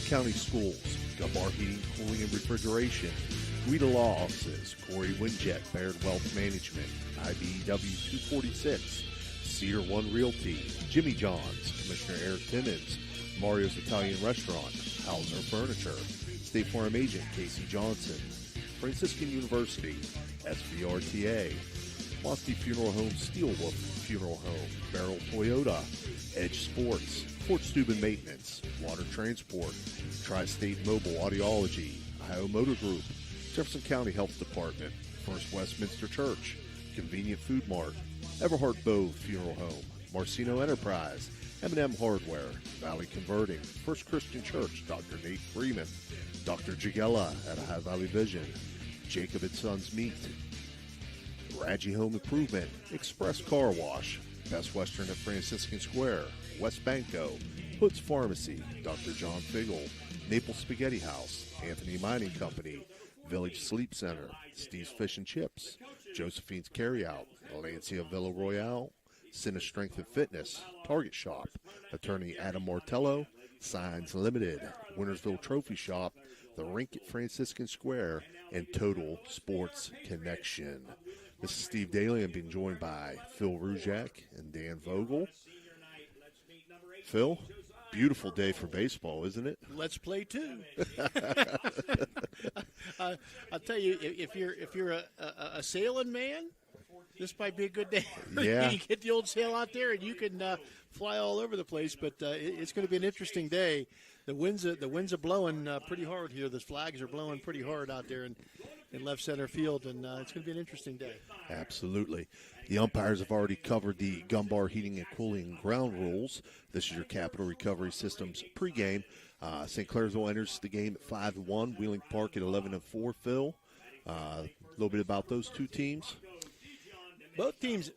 County Schools, Gumbar Heating, Cooling, and Refrigeration, Guida Law Offices, Corey Winjet, Baird Wealth Management, IBEW 246, Cedar One Realty, Jimmy John's, Commissioner Eric Timmons, Mario's Italian Restaurant, Hauser Furniture, State Farm Agent Casey Johnson, Franciscan University, SVRTA, Lofty Funeral Home, Steelwolf Funeral Home, Barrel Toyota, Edge Sports, Fort Steuben Maintenance, Water Transport, Tri-State Mobile Audiology, Ohio Motor Group, Jefferson County Health Department, First Westminster Church, Convenient Food Mart, Everhart Bow Funeral Home, Marcino Enterprise, M&M Hardware, Valley Converting, First Christian Church, Dr. Nate Freeman, Dr. Jagella at Ohio Valley Vision, Jacob & Sons Meat, Radji Home Improvement, Express Car Wash, Best Western at Franciscan Square, West Banco, Hood's Pharmacy, Dr. John Figgle, Naples Spaghetti House, Anthony Mining Company, Village Sleep Center, Steve's Fish and Chips, Josephine's Carryout, Lancia Villa Royale, Cine Strength and Fitness, Target Shop, Attorney Adam Martello, Signs Limited, Wintersville Trophy Shop, The Rink at Franciscan Square, and Total Sports Connection. This is Steve Daly. I'm being joined by Phil Ruzak and Dan Vogel. Phil, beautiful day for baseball, isn't it? Let's play two. I'll tell you, if you're a sailing man, this might be a good day. Yeah. You can get the old sail out there and you can fly all over the place. But it's going to be an interesting day. The winds are blowing pretty hard here. The flags are blowing pretty hard out there in left center field, and it's going to be an interesting day. Absolutely. The umpires have already covered the Gumbar Heating and Cooling ground rules. This is your Capital Recovery Systems pregame. St. Clairsville enters the game at 5-1. Wheeling Park at 11-4. Phil, a little bit about those two teams. Both teams,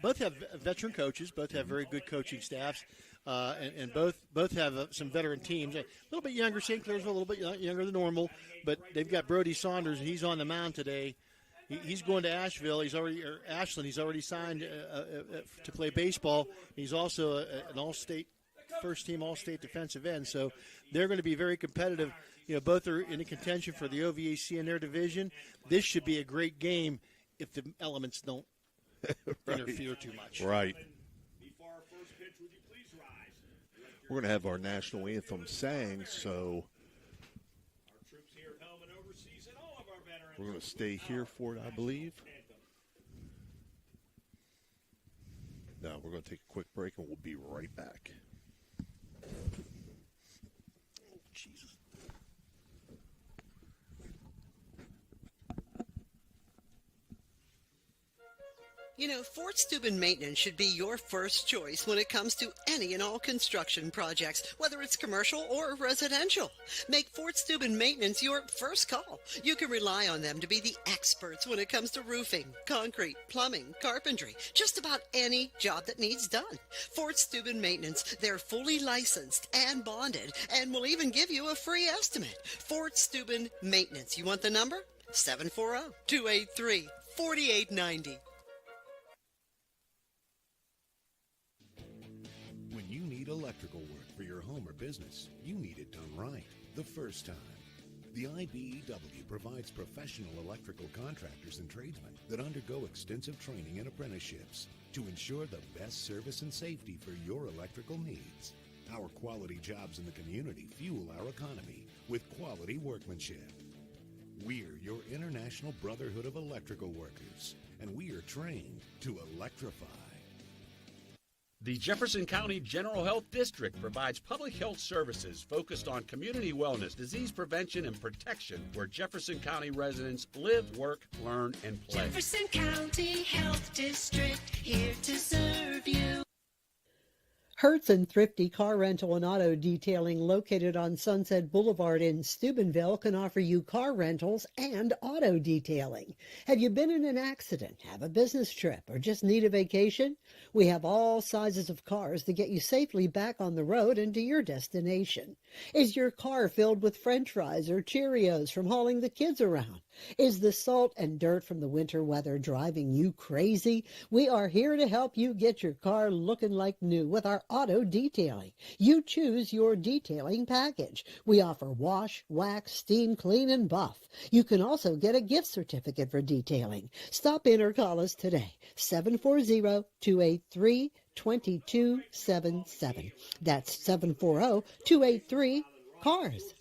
both have veteran coaches. Both have very good coaching staffs. And both have some veteran teams. A little bit younger, St. Clairsville, a little bit younger than normal, but they've got Brody Saunders, and he's on the mound today. He's going to Ashland. He's already signed to play baseball. He's also an all-state, first-team all-state defensive end. So they're going to be very competitive. You know, both are in contention for the OVAC in their division. This should be a great game if the elements don't interfere too much. Right. We're going to have our national anthem sang, so we're going to stay here for it, I believe. No, we're going to take a quick break, and we'll be right back. Oh, Jesus. You know, Fort Steuben Maintenance should be your first choice when it comes to any and all construction projects, whether it's commercial or residential. Make Fort Steuben Maintenance your first call. You can rely on them to be the experts when it comes to roofing, concrete, plumbing, carpentry, just about any job that needs done. Fort Steuben Maintenance, they're fully licensed and bonded and will even give you a free estimate. Fort Steuben Maintenance. You want the number? 740-283-4890. Electrical work for your home or business, you need it done right the first time. The IBEW provides professional electrical contractors and tradesmen that undergo extensive training and apprenticeships to ensure the best service and safety for your electrical needs. Our quality jobs in the community fuel our economy with quality workmanship. We're your International Brotherhood of Electrical Workers, and we are trained to electrify. The Jefferson County General Health District provides public health services focused on community wellness, disease prevention, and protection where Jefferson County residents live, work, learn, and play. Jefferson County Health District, here to serve you. Hertz and Thrifty Car Rental and Auto Detailing, located on Sunset Boulevard in Steubenville, can offer you car rentals and auto detailing. Have you been in an accident, have a business trip, or just need a vacation? We have all sizes of cars to get you safely back on the road and to your destination. Is your car filled with French fries or Cheerios from hauling the kids around? Is the salt and dirt from the winter weather driving you crazy? We are here to help you get your car looking like new with our auto detailing. You choose your detailing package. We offer wash, wax, steam, clean, and buff. You can also get a gift certificate for detailing. Stop in or call us today, 740-283-2277. That's 740-283-CARS.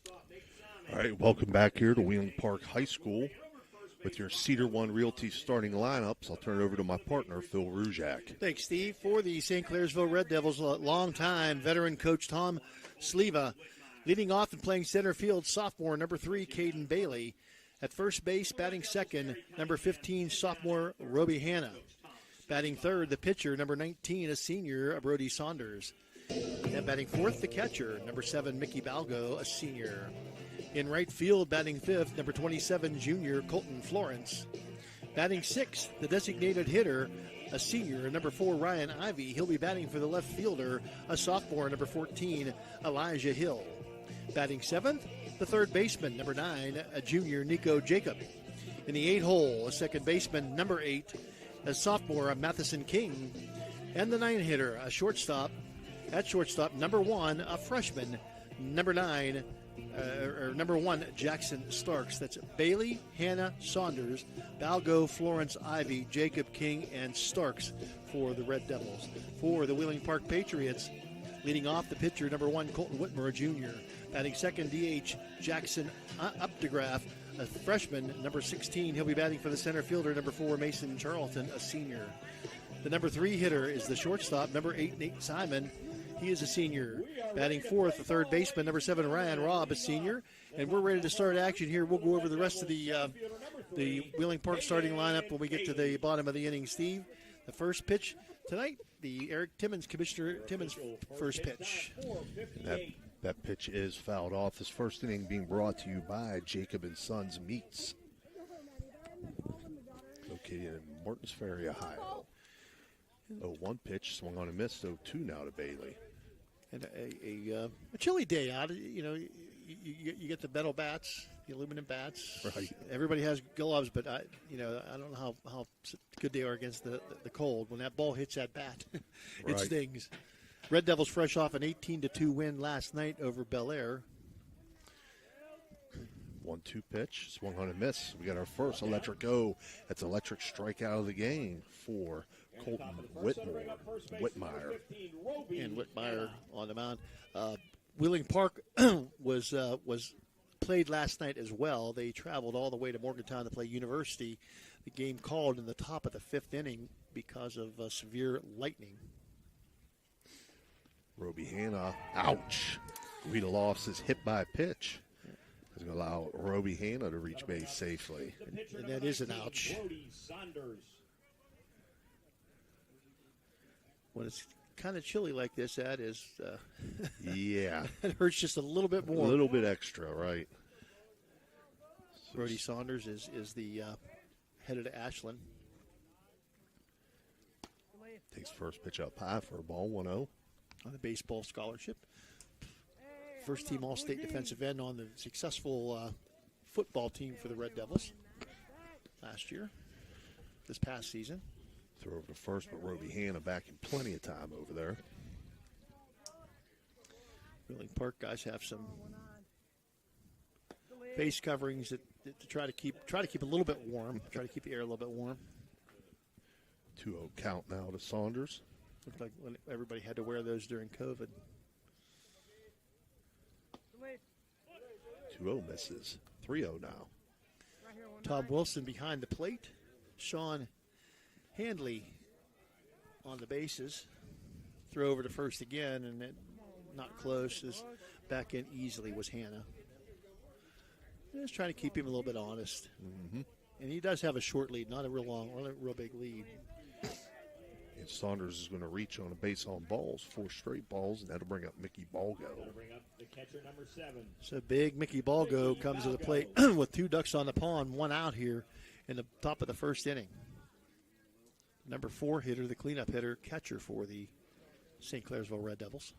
All right, welcome back here to Wheeling Park High School with your Cedar One Realty starting lineups. I'll turn it over to my partner, Phil Ruzak. Thanks, Steve. For the St. Clairsville Red Devils, a longtime veteran coach Tom Sleva. Leading off and playing center field, sophomore number 3, Caden Bailey. At first base, batting second, number 15, sophomore Roby Hanna. Batting third, the pitcher, number 19, a senior, Brody Saunders. And batting fourth, the catcher, number 7, Mickey Balgo, a senior. In right field, batting fifth, number 27, junior, Colton Florence. Batting sixth, the designated hitter, a senior, number 4, Ryan Ivy. He'll be batting for the left fielder, a sophomore, number 14, Elijah Hill. Batting seventh, the third baseman, number 9, a junior, Nico Jacob. In the 8 hole, a second baseman, number 8, a sophomore, Matheson King. And the 9 hitter, a shortstop, at shortstop, number 1, a freshman, number 9, number 1, Jackson Starks. That's Bailey, Hannah, Saunders, Balgo, Florence, Ivy, Jacob, King, and Starks for the Red Devils. For the Wheeling Park Patriots, leading off the pitcher, number 1, Colton Whitmer, a junior. Batting second, DH, Jackson Updegraff, a freshman, number 16. He'll be batting for the center fielder, number 4, Mason Charlton, a senior. The number 3 hitter is the shortstop, number 8, Nate Simon. He is a senior. Batting fourth, the third baseman, number 7, Ryan Robb, a senior. And we're ready to start action here. We'll go over the rest of the Wheeling Park starting lineup when we get to the bottom of the inning, Steve. The first pitch tonight, the Eric Timmons, Commissioner Timmons' first pitch. That pitch is fouled off. This first inning being brought to you by Jacob & Sons Meats, located in Martins Ferry, Ohio. 0-1 pitch, swung on and missed. 0-2 now to Bailey. And a chilly day out. You know, you get the metal bats, the aluminum bats. Right. Everybody has gloves, but I don't know how good they are against the cold. When that ball hits that bat, it Right. stings. Red Devils fresh off an 18-2 win last night over Bel Air. 1-2 pitch, swung on and missed. We got our first electric go. That's electric strikeout of the game for Colton Whitmire. And Whitmire on the mound. Wheeling Park was played last night as well. They traveled all the way to Morgantown to play University. The game called in the top of the 5th inning because of severe lightning. Roby Hanna, ouch. Rita Lofts is hit by a pitch. It's going to allow Roby Hanna to reach base safely. And that is an ouch. When it's kind of chilly like this, that is, Yeah. it hurts just a little bit more. A little bit extra, right. Brody Saunders is the headed to Ashland. Takes first pitch up high for a ball, 1-0. On the baseball scholarship. First team All-State defensive end on the successful football team for the Red Devils last year, this past season. Throw over to first, but Roby Hanna back in plenty of time over there. Wheeling Park guys have some face coverings that to try to keep a little bit warm, try to keep the air a little bit warm. 2-0 count now to Saunders. Looked like when everybody had to wear those during COVID. 2-0 misses. 3-0 now. Tom Wilson behind the plate. Sean Handley on the bases. Throw over to first again, and it not close. Is back in easily was Hannah. Just trying to keep him a little bit honest. Mm-hmm. And he does have a short lead, not a real long, not a real big lead. And Saunders is going to reach on a base on balls, 4 straight balls, and that'll bring up Mickey Balgo. So big Mickey Balgo comes to the plate with 2 ducks on the pond, 1 out here in the top of the first inning. Number 4 hitter, the cleanup hitter, catcher for the St. Clairsville Red Devils.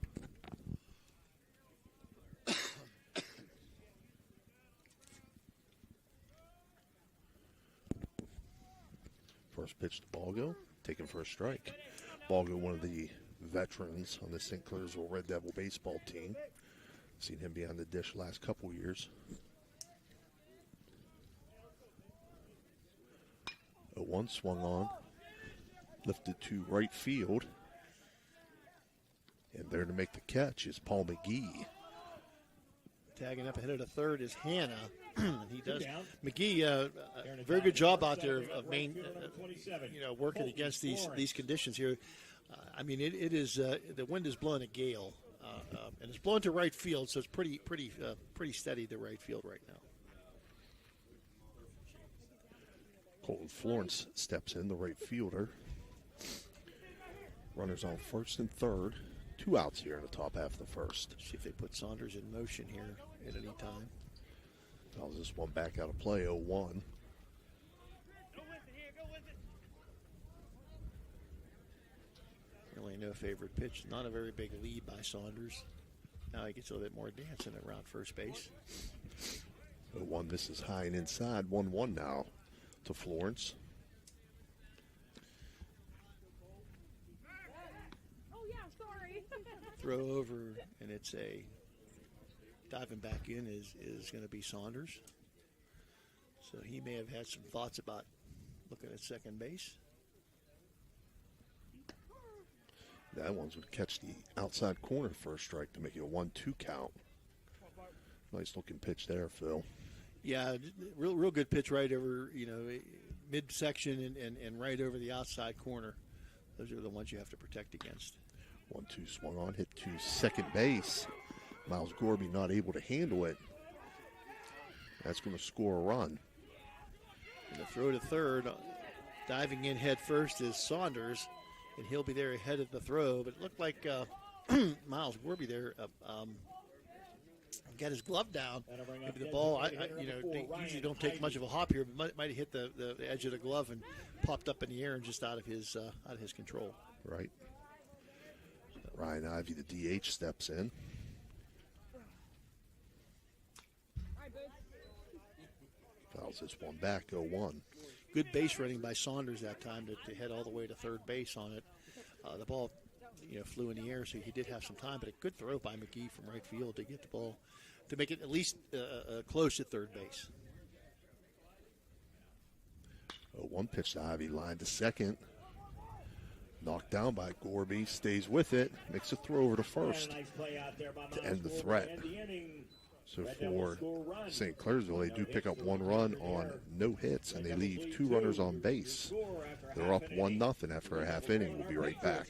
First pitch to Balgo, taken for a strike. Balgo, one of the veterans on the St. Clairsville Red Devil baseball team. Seen him behind the dish last couple years. 0-1 swung on, lifted to right field. And there to make the catch is Paul McGee. Tagging up ahead of the third is Hanna. He does. McGee, very good job out there of working against these conditions here. I mean, it is the wind is blowing a gale, and it's blowing to right field, so it's pretty steady to right field right now. Colton Florence steps in, the right fielder. Runners on first and third. 2 outs here in the top half of the first. See if they put Saunders in motion here at any time. Fouls this one back out of play, 0-1. Really no favorite pitch. Not a very big lead by Saunders. Now he gets a little bit more dancing around first base. 0-1, this is high and inside. 1-1 now to Florence. Throw over, and it's a diving back in is going to be Saunders. So he may have had some thoughts about looking at second base. That one's would catch the outside corner for a strike to make it a 1-2 count. Nice looking pitch there, Phil. Yeah, real good pitch right over, midsection and right over the outside corner. Those are the ones you have to protect against. 1-2 swung on, hit to second base. Miles Gorby not able to handle it. That's going to score a run. And the throw to third, diving in head first is Saunders, and he'll be there ahead of the throw. But it looked like Miles Gorby there got his glove down. Maybe the ball, they usually don't take much of a hop here, but might have hit the edge of the glove and popped up in the air and just out of his control. Right. Ryan Ivey, the DH, steps in. Fouls this one back, 0-1. Good base running by Saunders that time to head all the way to third base on it. The ball, flew in the air, so he did have some time, but a good throw by McGee from right field to get the ball, to make it at least close at third base. 0-1 pitch to Ivey, line to second. Knocked down by Gorby, stays with it, makes a throw over to first to end the threat. So for St. Clairsville, they do pick up 1 run on no hits, and they leave 2 runners on base. They're up 1-0 after a half inning. We'll be right back.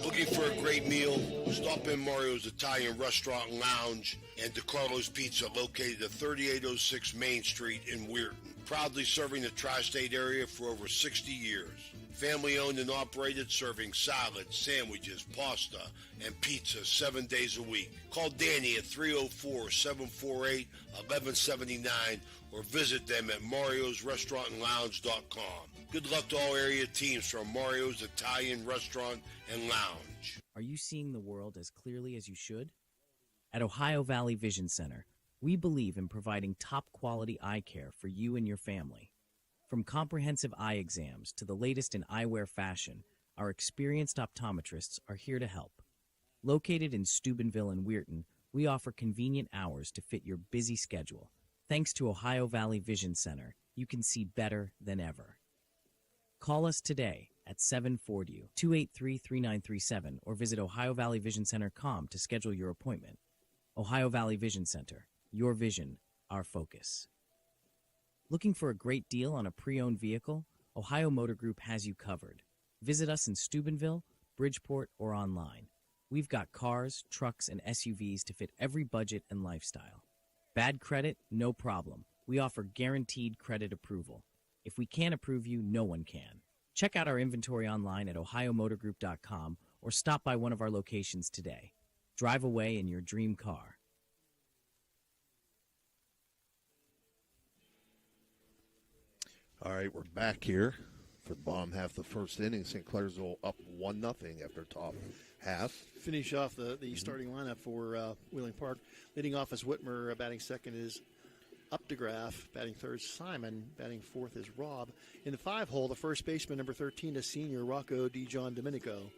Looking for a great meal? Stop in Mario's Italian Restaurant and Lounge and DeCarlo's Pizza, located at 3806 Main Street in Weirton. Proudly serving the tri-state area for over 60 years. Family owned and operated, serving salads, sandwiches, pasta, and pizza 7 days a week. Call Danny at 304-748-1179 or visit them at mariosrestaurantandlounge.com. Good luck to all area teams from Mario's Italian Restaurant and Lounge. Are you seeing the world as clearly as you should? At Ohio Valley Vision Center, we believe in providing top-quality eye care for you and your family. From comprehensive eye exams to the latest in eyewear fashion, our experienced optometrists are here to help. Located in Steubenville and Weirton, we offer convenient hours to fit your busy schedule. Thanks to Ohio Valley Vision Center, you can see better than ever. Call us today at 740-283-3937 or visit OhioValleyVisionCenter.com to schedule your appointment. Ohio Valley Vision Center. Your vision, our focus. Looking for a great deal on a pre-owned vehicle? Ohio Motor Group has you covered. Visit us in Steubenville, Bridgeport, or online. We've got cars, trucks, and SUVs to fit every budget and lifestyle. Bad credit? No problem. We offer guaranteed credit approval. If we can't approve you, no one can. Check out our inventory online at ohiomotorgroup.com or stop by one of our locations today. Drive away in your dream car. All right, we're back here for the bottom half of the first inning. St. Clairsville up 1-0 after top half. Finish off the starting lineup for Wheeling Park. Leading off as Whitmer, batting second is Updegraff. Batting third, Simon. Batting fourth is Rob. In the 5-hole, the first baseman, number 13, is senior Rocco DiGion Domenico.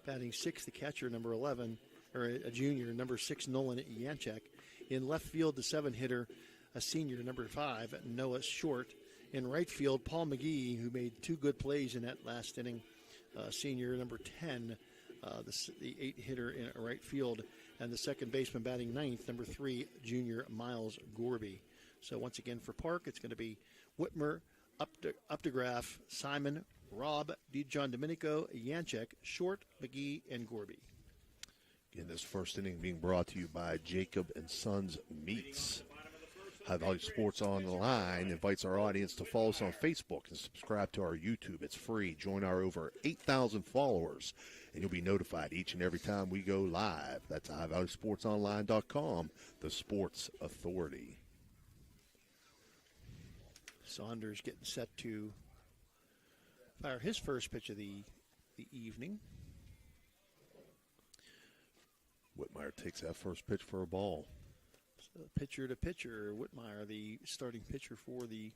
Batting sixth, the catcher, number 11, or a junior, number 6, Nolan Yanchek. In left field, the 7-hitter, a senior, number 5, Noah Short. In right field, Paul McGee, who made 2 good plays in that last inning, senior, number 10, the 8-hitter in right field. And the second baseman batting ninth, number 3, junior Miles Gorby. So once again for Park, it's going to be Whitmer, Updegraff, Simon, Rob, DiGion Domenico, Yanchek, Short, McGee, and Gorby. Again, this first inning being brought to you by Jacob and Sons Meats. High Valley Sports Online invites our audience to follow us on Facebook and subscribe to our YouTube. It's free. Join our over 8,000 followers, and you'll be notified each and every time we go live. That's highvalleysportsonline.com, the sports authority. Saunders getting set to fire his first pitch of the evening. Whitmire takes that first pitch for a ball. So pitcher to pitcher, Whitmire, the starting pitcher for the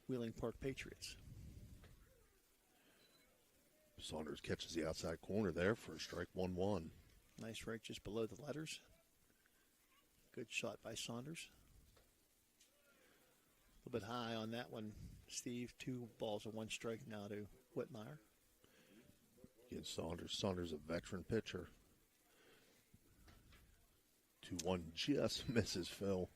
Wheeling Park Patriots. Saunders catches the outside corner there for a strike, 1-1. Nice right just below the letters. Good shot by Saunders. A little bit high on that one, Steve. 2 balls and 1 strike now to Whitmire. Again, Saunders a veteran pitcher. 2-1 just misses, Phil.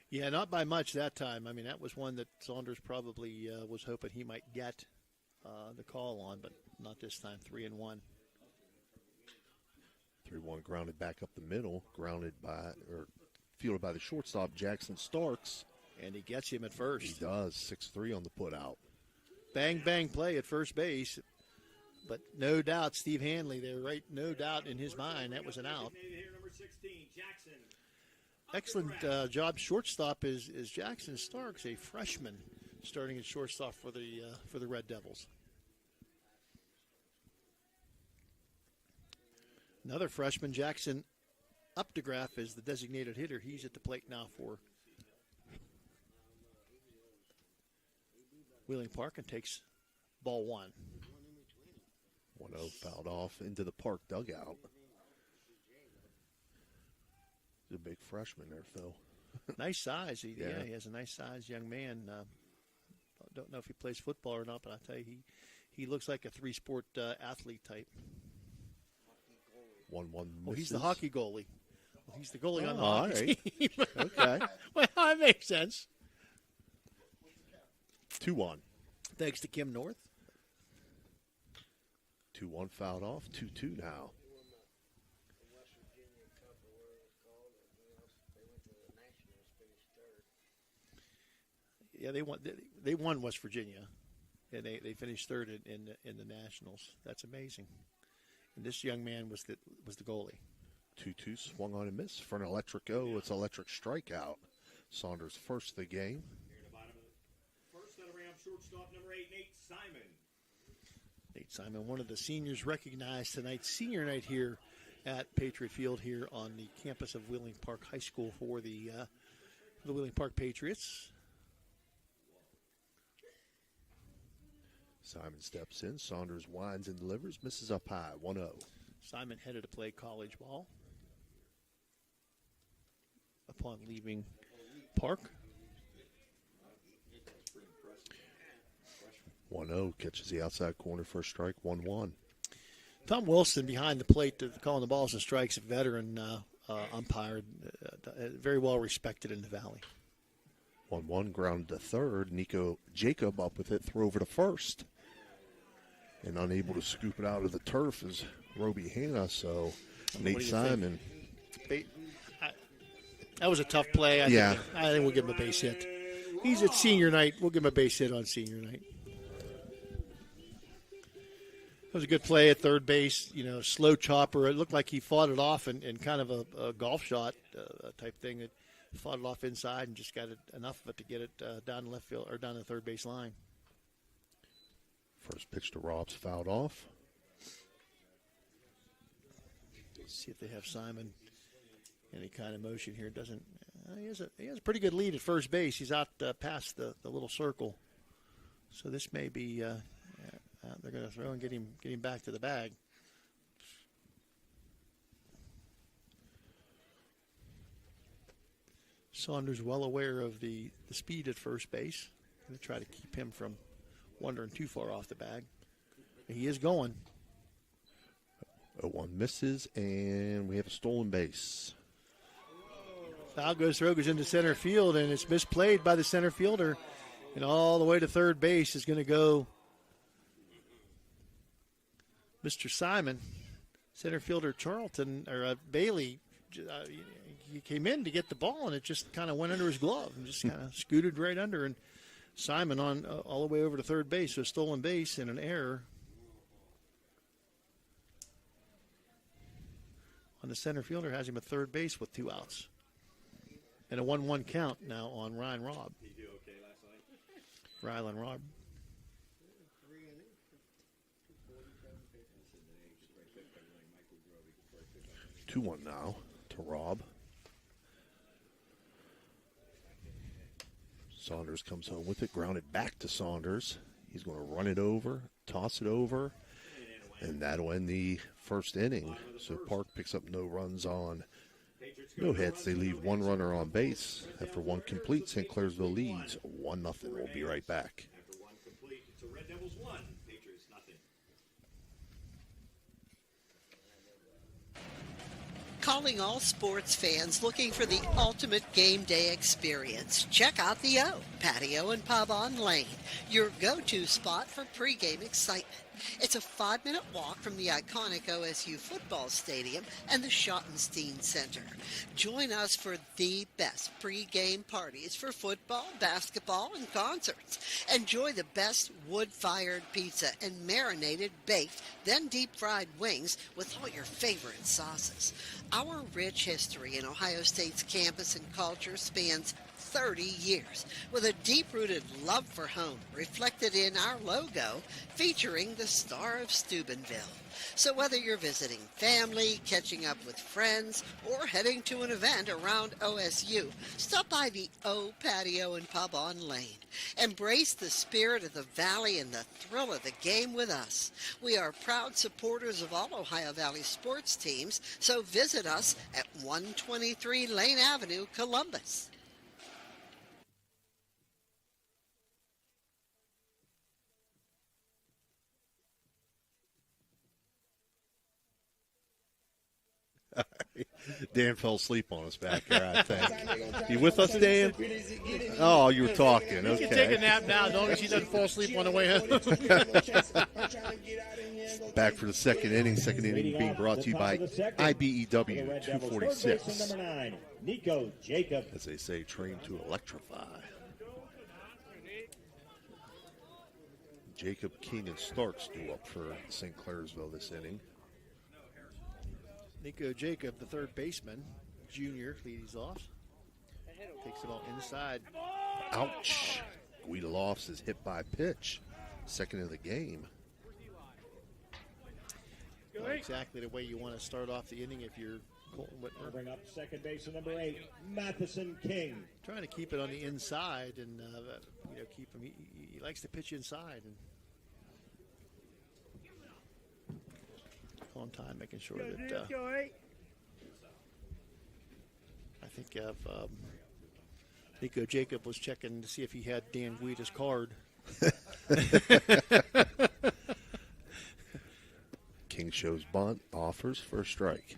Yeah, not by much that time. I mean, that was one that Saunders probably was hoping he might get the call on, but not this time. 3-1. 3-1 grounded back up the middle, fielded by the shortstop, Jackson Starks. And he gets him at first. He does. 6-3 on the putout. Bang, bang play at first base. But no doubt, Steve Hanley there, right? No doubt in his mind that was an out. Excellent job. Shortstop is Jackson Starks, a freshman, starting at shortstop for the Red Devils. Another freshman, Jackson Updegraff, is the designated hitter. He's at the plate now for Wheeling Park and takes ball 1. 1-0 fouled off into the Park dugout. He's a big freshman there, Phil. Nice size. He has a nice size young man. Don't know if he plays football or not, but I'll tell you, he looks like a 3-sport athlete type. 1-1 misses. Well, he's the hockey goalie. Well, he's the goalie on the all hockey right. team. Okay. Well, that makes sense. 2-1. Thanks to Kim North. 2-1 fouled off. 2-2 now. Yeah, they won West Virginia, and they finished third in the Nationals. That's amazing. And this young man was the goalie. 2-2 swung on and missed for an electric It's electric strikeout. Saunders first of the game. First out around shortstop number 8, Nate Simon. Nate Simon, one of the seniors recognized tonight, senior night here at Patriot Field here on the campus of Wheeling Park High School for the Wheeling Park Patriots. Simon steps in. Saunders winds and delivers. Misses up high. 1-0. Simon headed to play college ball upon leaving Park. 1-0 catches the outside corner for a strike. 1-1. Tom Wilson behind the plate calling the balls and strikes, a veteran umpire, very well respected in the Valley. 1-1 grounded to third. Nico Jacob up with it. Throw over to first. And unable to scoop it out of the turf is Roby Hanna. So Nate Simon. That was a tough play. I think we'll give him a base hit. He's at senior night. We'll give him a base hit on senior night. It was a good play at third base. Slow chopper. It looked like he fought it off in kind of a golf shot type thing. It fought it off inside and just got enough of it to get it down the left field or down the third base line. First pitch to Rob's fouled off. Let's see if they have Simon any kind of motion here. Doesn't He has a pretty good lead at first base. He's out past the little circle. So this may be they're going to throw and get him back to the bag. Saunders well aware of the speed at first base. Going to try to keep him from wandering too far off the bag. He is going. 0-1 misses, and we have a stolen base. Foul goes into center field, and it's misplayed by the center fielder. And all the way to third base is going to go Mr. Simon. Center fielder Charlton, or Bailey, he came in to get the ball, and it just kind of went under his glove and just kind of scooted right under. And Simon on all the way over to third base, so a stolen base and an error on the center fielder, has him at third base with 2 outs. And a 1-1 count now on Rylan Robb. 2-1 now to Robb. Saunders comes home with it, grounded back to Saunders. He's going to run it over, toss it over, and that'll end the first inning. So Park picks up no runs on no hits. They leave 1 runner on base. After 1 complete, St. Clairsville leads 1-0. We'll be right back. After 1 complete, it's a Red Devils 1, Patriots nothing. Calling all sports fans looking for the ultimate game day experience. Check out the O, Patio and Pub on Lane, your go-to spot for pregame excitement. It's a 5-minute walk from the iconic OSU football stadium and the Schottenstein Center. Join us for the best pregame parties for football, basketball, and concerts. Enjoy the best wood-fired pizza and marinated, baked, then deep-fried wings with all your favorite sauces. Our rich history in Ohio State's campus and culture spans 30 years, with a deep-rooted love for home reflected in our logo featuring the Star of Steubenville. So whether you're visiting family, catching up with friends, or heading to an event around OSU, stop by the O Patio and Pub on Lane. Embrace the spirit of the Valley and the thrill of the game with us. We are proud supporters of all Ohio Valley sports teams, so visit us at 123 Lane Avenue, Columbus. Dan fell asleep on us back there, I think. You with us, Dan? Oh, you were talking. Okay. You can take a nap now as long as he doesn't fall asleep on the way home. Back for the second inning. Second inning being brought to you by IBEW 246. Number 9, Nico Jacob. As they say, trained to electrify. Jacob, King, and Starks due up for St. Clairsville this inning. Nico Jacob, the third baseman, junior, leads off. Takes the ball inside. Ouch. Guidalofs is hit by a pitch. Second of the game. Not exactly the way you want to start off the inning if you're Colton Whitmer. Bring up second base number 8, Matheson King. Trying to keep it on the inside and keep him. He likes to pitch inside and on time, making sure that I think Nico Jacob was checking to see if he had Dan Guida's card. King shows bunt, offers for a strike.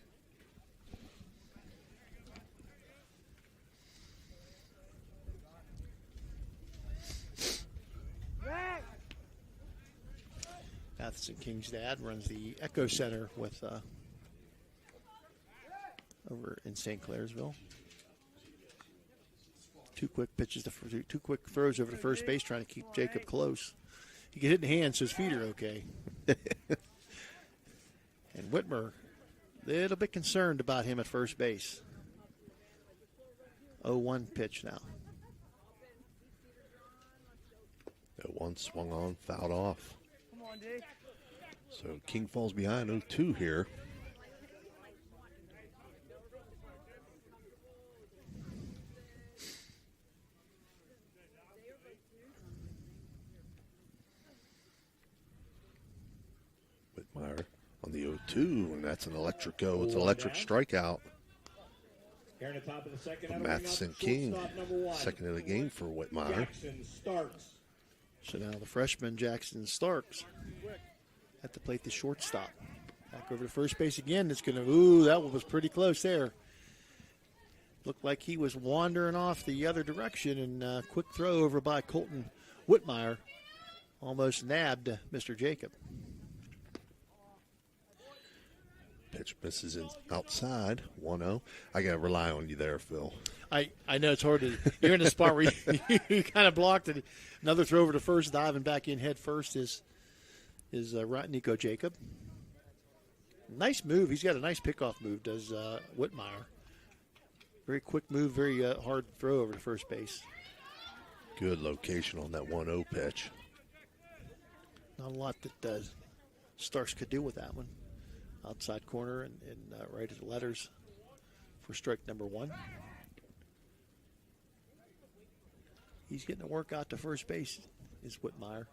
Matheson King's dad runs the Echo Center with over in St. Clairsville. Two quick throws over to first base, trying to keep Jacob close. He can hit in hand, so his feet are okay. And Whitmer, a little bit concerned about him at first base. 0-1 pitch now. 0-1 swung on, fouled off. So King falls behind 0-2 here. 1-2, and that's an electric go. It's an electric strikeout. Here in the top of the second, From Matheson King. Second of the game for Whitmire. Jackson Starks. So now the freshman Jackson Starks at the plate, the shortstop. Back over to first base again. It's going to, ooh, that one was pretty close there. Looked like he was wandering off the other direction, and quick throw over by Colton Whitmire almost nabbed Mr. Jacob. Pitch misses outside, 1-0. I got to rely on you there, Phil. I know it's hard to. You're in a spot where you kind of blocked it. Another throw over to first, diving back in head first is Nico Jacob. Nice move. He's got a nice pickoff move, does Whitmire. Very quick move, very hard throw over to first base. Good location on that 1-0 pitch. Not a lot that Starks could do with that one. Outside corner and right at the letters for strike number 1. He's getting a work out to first base, is Whitmire.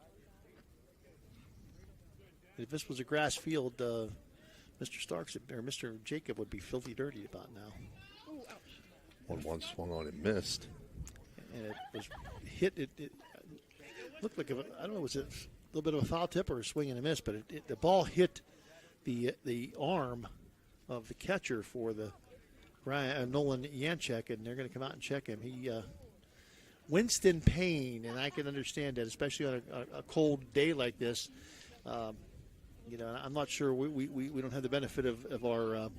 If this was a grass field, Mr. Starks or Mr. Jacob would be filthy dirty about now. 1-1 swung on and missed. And it was hit. It looked like I don't know, was it a little bit of a foul tip or a swing and a miss? But the ball hit the arm of the catcher for the Nolan Yanchek, and they're going to come out and check him. He winced in pain, and I can understand that, especially on a cold day like this. I'm not sure we don't have the benefit of our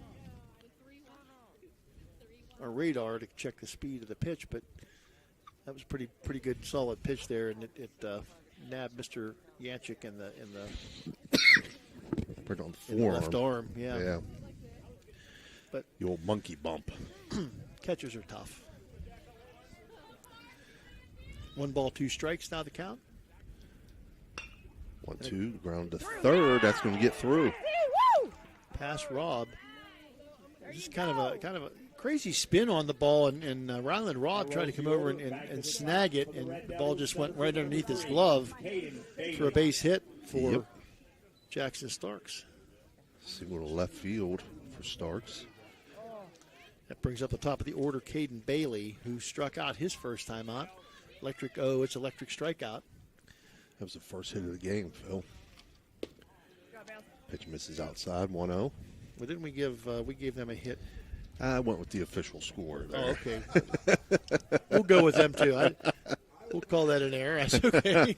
radar to check the speed of the pitch, but that was pretty good, solid pitch there, and it nabbed Mr. Yanchik in the Right on the forearm. Left arm, yeah. But the old monkey bump. Catchers are tough. 1-2 strikes now the count. 1-2, ground to third. That's going to get through. Pass Rob. Just kind of a crazy spin on the ball, and Ryland Robb tried to come over and snag it, and the ball just went right underneath his glove for a base hit for Jackson Starks. Single to left field for Starks. That brings up the top of the order Caden Bailey, who struck out his first time out. It's electric strikeout. That was the first hit of the game, Phil. Pitch misses outside, 1-0. Well, didn't we gave them a hit? I went with the official score there. Oh, okay. We'll go with them, too. We'll call that an error. That's okay.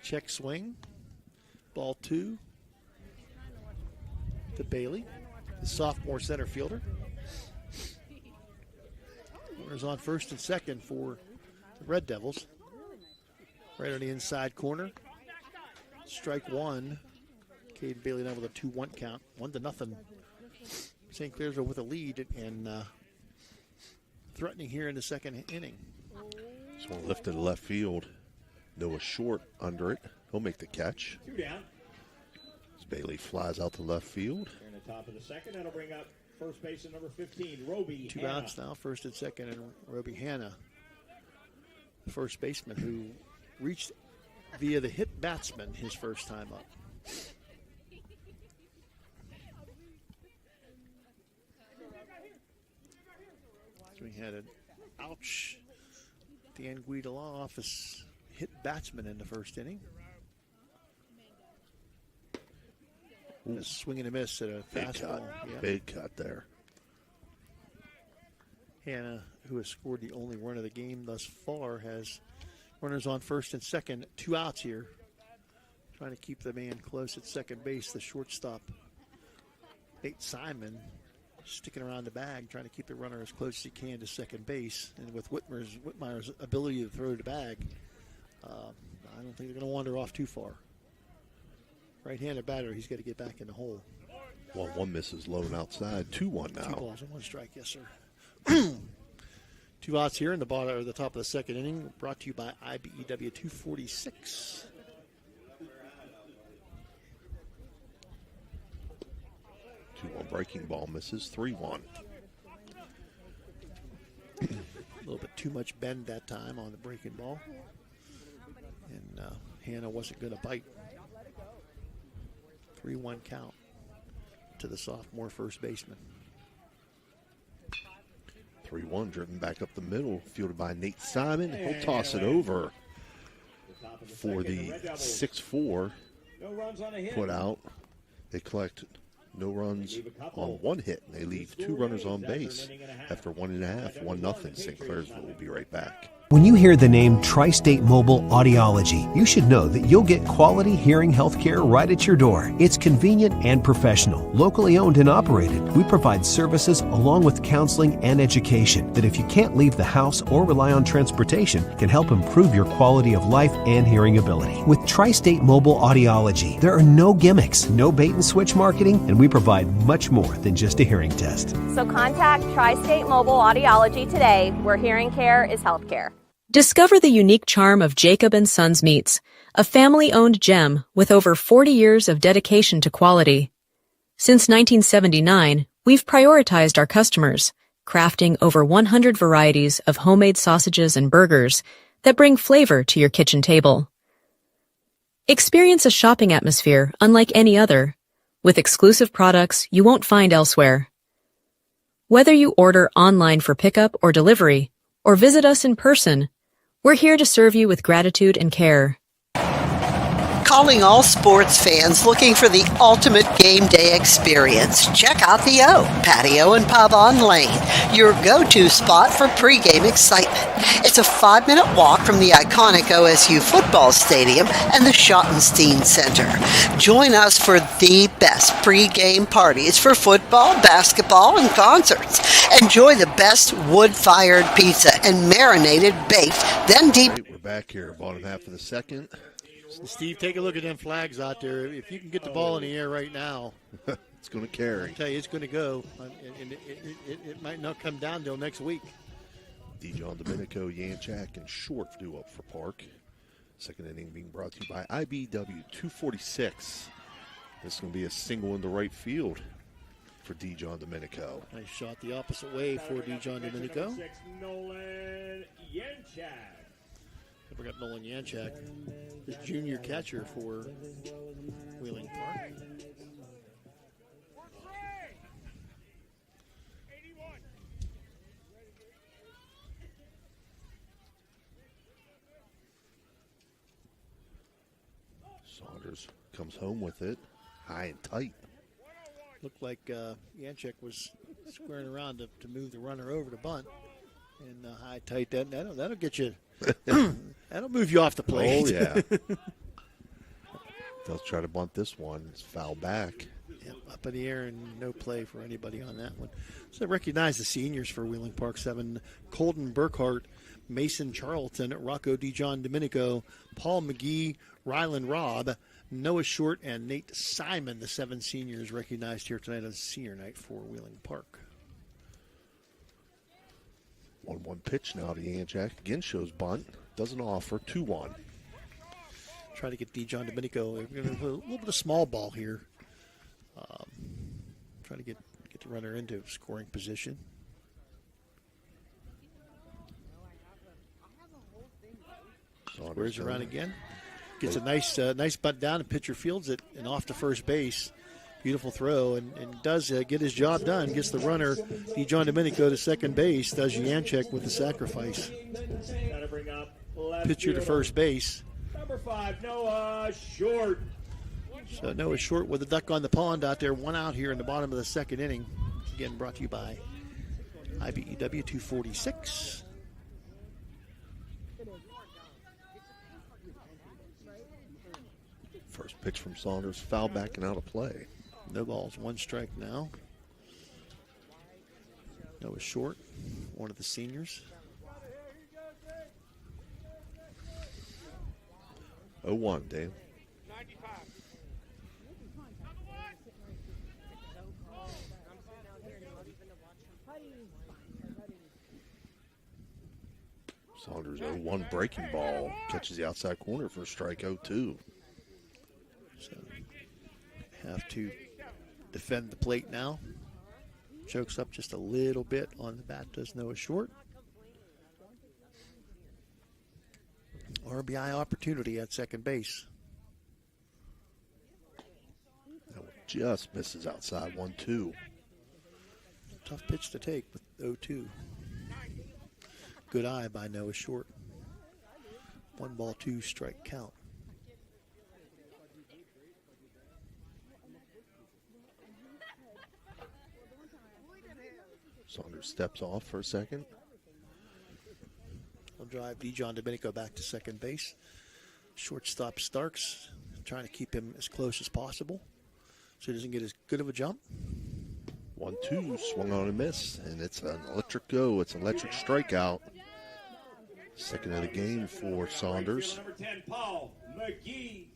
Check swing. Ball 2 to Bailey, the sophomore center fielder. Runners on first and second for the Red Devils. Right on the inside corner. Strike 1. Caden Bailey now with a 2-1 count. 1-0. St. Clairsville with a lead and threatening here in the second inning. This one lifted to left field. Noah Short under it. He'll make the catch. 2 down. As Bailey flies out to left field. Here in the top of the second, that'll bring up first baseman number 15, Roby 2 Hanna. outs now, first and second, and Roby Hanna, first baseman, who reached via the hit batsman his first time up. So we had an ouch. Dan Guidala off his hit batsman in the first inning. A swing and a miss at a fastball. Big cut there. Hanna, who has scored the only run of the game thus far, has runners on first and second, 2 outs here. Trying to keep the man close at second base, the shortstop, Nate Simon, sticking around the bag, trying to keep the runner as close as he can to second base. And with Whitmire's ability to throw the bag, I don't think they're going to wander off too far. Right-handed batter, he's got to get back in the hole. 1-1 misses low and outside. 2-1 now. 2 balls and 1 strike, yes, sir. 2 outs here in the bottom or the top of the second inning. Brought to you by IBEW 246. One breaking ball misses. 3-1. A little bit too much bend that time on the breaking ball. And Hannah wasn't going to bite. 3-1 count to the sophomore first baseman. 3-1 driven back up the middle, fielded by Nate Simon. He'll toss it over for the 6-4 put out. They collect no runs on one hit, and they leave 2 runners on base. After 1.5, 1-0, St. Clairsville will be right back. When you hear the name Tri-State Mobile Audiology, you should know that you'll get quality hearing health care right at your door. It's convenient and professional, locally owned and operated. We provide services along with counseling and education that, if you can't leave the house or rely on transportation, can help improve your quality of life and hearing ability. With Tri-State Mobile Audiology, there are no gimmicks, no bait and switch marketing, and we provide much more than just a hearing test. So contact Tri-State Mobile Audiology today, where hearing care is healthcare. Discover the unique charm of Jacob & Sons Meats, a family-owned gem with over 40 years of dedication to quality. Since 1979, we've prioritized our customers, crafting over 100 varieties of homemade sausages and burgers that bring flavor to your kitchen table. Experience a shopping atmosphere unlike any other, with exclusive products you won't find elsewhere. Whether you order online for pickup or delivery, or visit us in person, we're here to serve you with gratitude and care. Calling all sports fans looking for the ultimate game day experience. Check out the O, Patio and Pub on Lane, your go-to spot for pregame excitement. It's a 5-minute walk from the iconic OSU football stadium and the Schottenstein Center. Join us for the best pregame parties for football, basketball, and concerts. Enjoy the best wood-fired pizza and marinated baked, then deep. We're back here, bottom half of the second. Steve, take a look at them flags out there. If you can get the ball in the air right now, it's going to carry. I tell you, it's going to go, and it might not come down till next week. Dijon Domenico, Yanchak, and Short due up for Park. Second inning being brought to you by IBW 246. This is going to be a single into right field for Dijon Domenico. Nice shot the opposite way for Dijon Domenico. Nolan Yanchak. Never got Nolan Yanchak, his junior catcher for Wheeling Park. Saunders comes home with it, high and tight. Looked like Yanchek was squaring around to move the runner over to bunt. And high, tight, that'll get you. That'll move you off the plate. Oh, yeah. They'll try to bunt this one. It's foul back. Yep, up in the air and no play for anybody on that one. So recognize the seniors for Wheeling Park 7. Colton Burkhart, Mason Charlton, Rocco Dijon Domenico, Paul McGee, Rylan Robb, Noah Short, and Nate Simon, the 7 seniors recognized here tonight on senior night for Wheeling Park. 1-1 pitch now to Yanchak. Again shows bunt. Doesn't offer. 2-1. Try to get Dijon Domenico. We're going to put a little bit of small ball here. Try to get the runner into scoring position. Squares around again. Gets a nice butt down and pitcher fields it and off to first base. Beautiful throw and does get his job done. Gets the runner, Dijon Domenico, to second base. Does Yanchek with the sacrifice. Pitcher to first base. Number 5, Noah Short. So Noah Short with a duck on the pond out there. 1 out here in the bottom of the second inning. Again, brought to you by IBEW 246. First pitch from Saunders, foul back and out of play. No balls, 1 strike now. Noah Short, one of the seniors. 0-1, Dave. Saunders 0-1 breaking ball. Catches the outside corner for a strike 0-2. So have to defend the plate now. Chokes up just a little bit on the bat, does Noah Short. RBI opportunity at second base. That one just misses outside 1-2. Tough pitch to take with 0-2. Good eye by Noah Short. 1-2 strike count. Saunders steps off for a second. Will drive Dijon Domenico back to second base. Shortstop Starks trying to keep him as close as possible so he doesn't get as good of a jump. 1-2, swung on and miss, and it's an electric go. It's an electric strikeout. Second of the game for Saunders. Number 10, Paul McGee.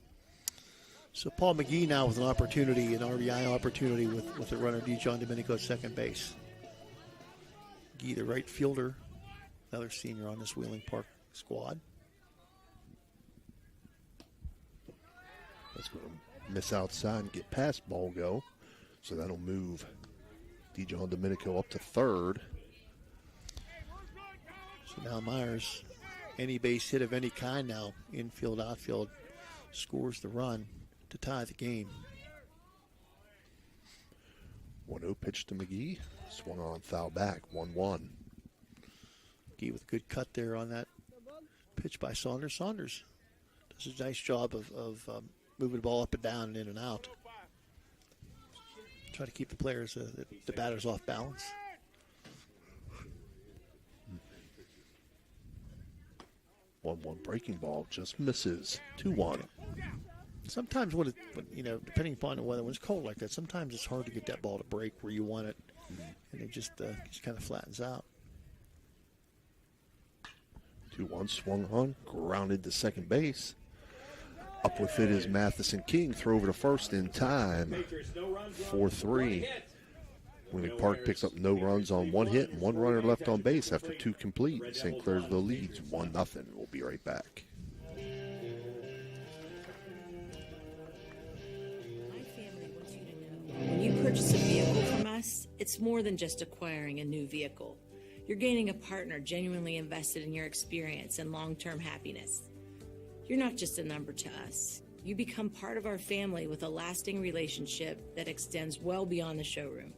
So Paul McGee now with an opportunity, an RBI opportunity with the runner Dijon Domenico at second base. McGee, the right fielder, another senior on this Wheeling Park squad. That's going to miss outside and get past ball go. So that'll move Dijon Domenico up to third. So now Myers, any base hit of any kind now, infield, outfield, scores the run to tie the game. 1-0 pitch to McGee. Swung on, foul back, 1-1. McGee with a good cut there on that pitch by Saunders. Saunders does a nice job of moving the ball up and down and in and out. Try to keep the players, the batters off balance. One breaking ball just misses. 2-1. Sometimes when depending upon the weather, when it's cold like that, sometimes it's hard to get that ball to break where you want it, and it just kind of flattens out. 2-1 swung on, grounded to second base. Up with it is Matheson King. Throw over to first in time. 4-3. Wheeling Park picks up no runs on one hit and one runner left on base after two complete. St. Clairsville leads 1-0. We'll be right back. When you purchase a vehicle from us, it's more than just acquiring a new vehicle. You're gaining a partner genuinely invested in your experience and long-term happiness. You're not just a number to us. You become part of our family with a lasting relationship that extends well beyond the showroom.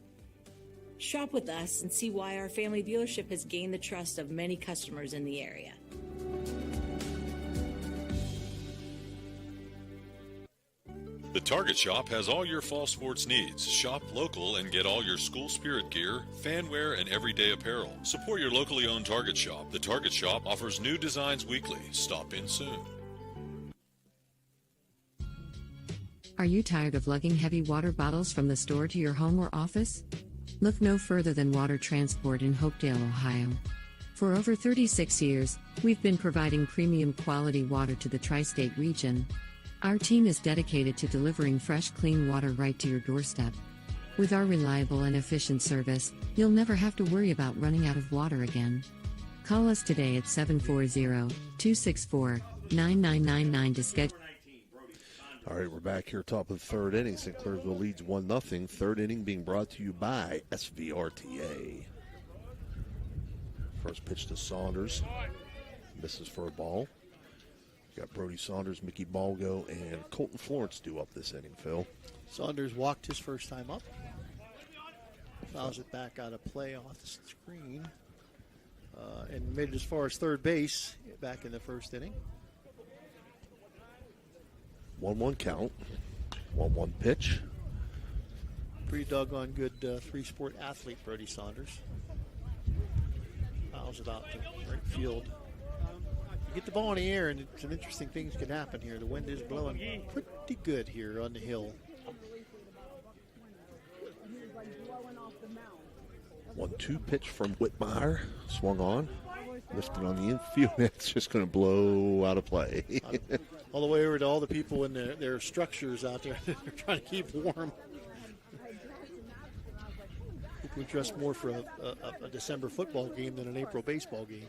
Shop with us and see why our family dealership has gained the trust of many customers in the area. The Target Shop has all your fall sports needs. Shop local and get all your school spirit gear, fan wear, and everyday apparel. Support your locally owned Target Shop. The Target Shop offers new designs weekly. Stop in soon. Are you tired of lugging heavy water bottles from the store to your home or office? Look no further than Water Transport in Hopedale, Ohio. For over 36 years, we've been providing premium quality water to the tri-state region. Our team is dedicated to delivering fresh, clean water right to your doorstep. With our reliable and efficient service, you'll never have to worry about running out of water again. Call us today at 740-264-9999 to schedule. All right, we're back here top of the third inning. St. Clairsville leads 1-0. Third inning being brought to you by SVRTA. First pitch to Saunders. Misses for a ball. Got Brody Saunders, Mickey Balgo, and Colton Florence due up this inning, Phil. Saunders walked his first time up. Fouls it back out of play off the screen. And made it as far as third base back in the first inning. 1-1 count. 1-1 pitch. Pretty doggone good three-sport athlete, Brody Saunders. Fouls it out to right field. You get the ball in the air, and some interesting things can happen here. The wind is blowing pretty good here on the hill. 1-2 pitch from Whitmire. Swung on. Lifted on the infield. It's just going to blow out of play. All the way over to all the people in their structures out there. They're trying to keep warm. People dress more for a December football game than an April baseball game.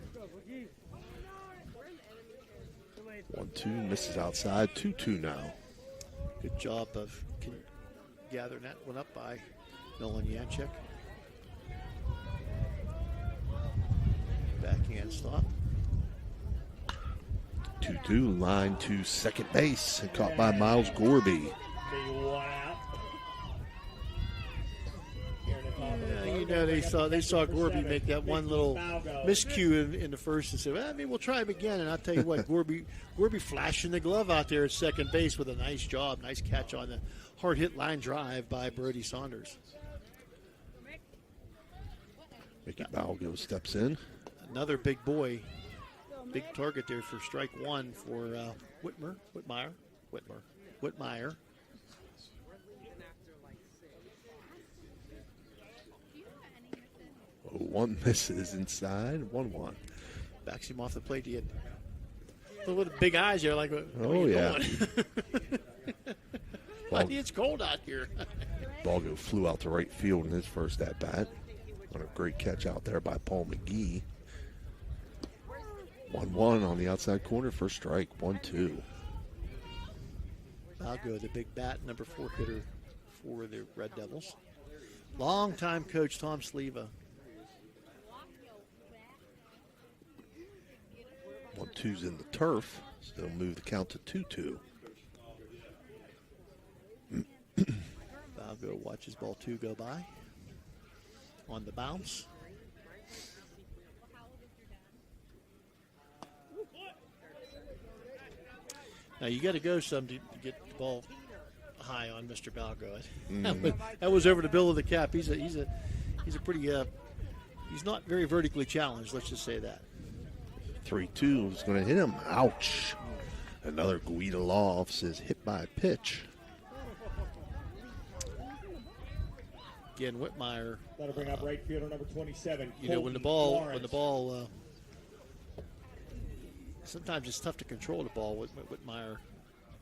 1-2 misses outside. 2-2 now. Good job of gathering that one up by Nolan Yanchek. Backhand stop. 2-2, line to second base, caught by Miles Gorby. Yeah, they saw Gorby make that one little miscue in the first and said, well, we'll try him again. And I'll tell you what, Gorby flashing the glove out there at second base with a nice job, nice catch on the hard hit line drive by Brody Saunders. Mickey Balgo steps in. Another big boy. Big target there for strike one for Whitmire. 1 misses inside, 1-1. Backs him off the plate. He had a little big eyes there, like, oh, yeah. It's cold out here. Balgo flew out to right field in his first at-bat. On a great catch out there by Paul McGee. 1-1 on the outside corner for strike, 1-2. Balgo, the big bat, number 4 hitter for the Red Devils. Long-time coach Tom Sleva. 1-2's in the turf. Still move the count to 2-2. Balgo watches ball 2 go by. On the bounce. Now you got to go some to get the ball high on Mr. Balgo. That was over the bill of the cap. He's a pretty he's not very vertically challenged. Let's just say that. 3-2 is going to hit him. Ouch! Another Guida Lofts is hit by a pitch. Again, Whitmire. That'll bring up right fielder number 27. When the ball, sometimes it's tough to control the ball with Whitmire.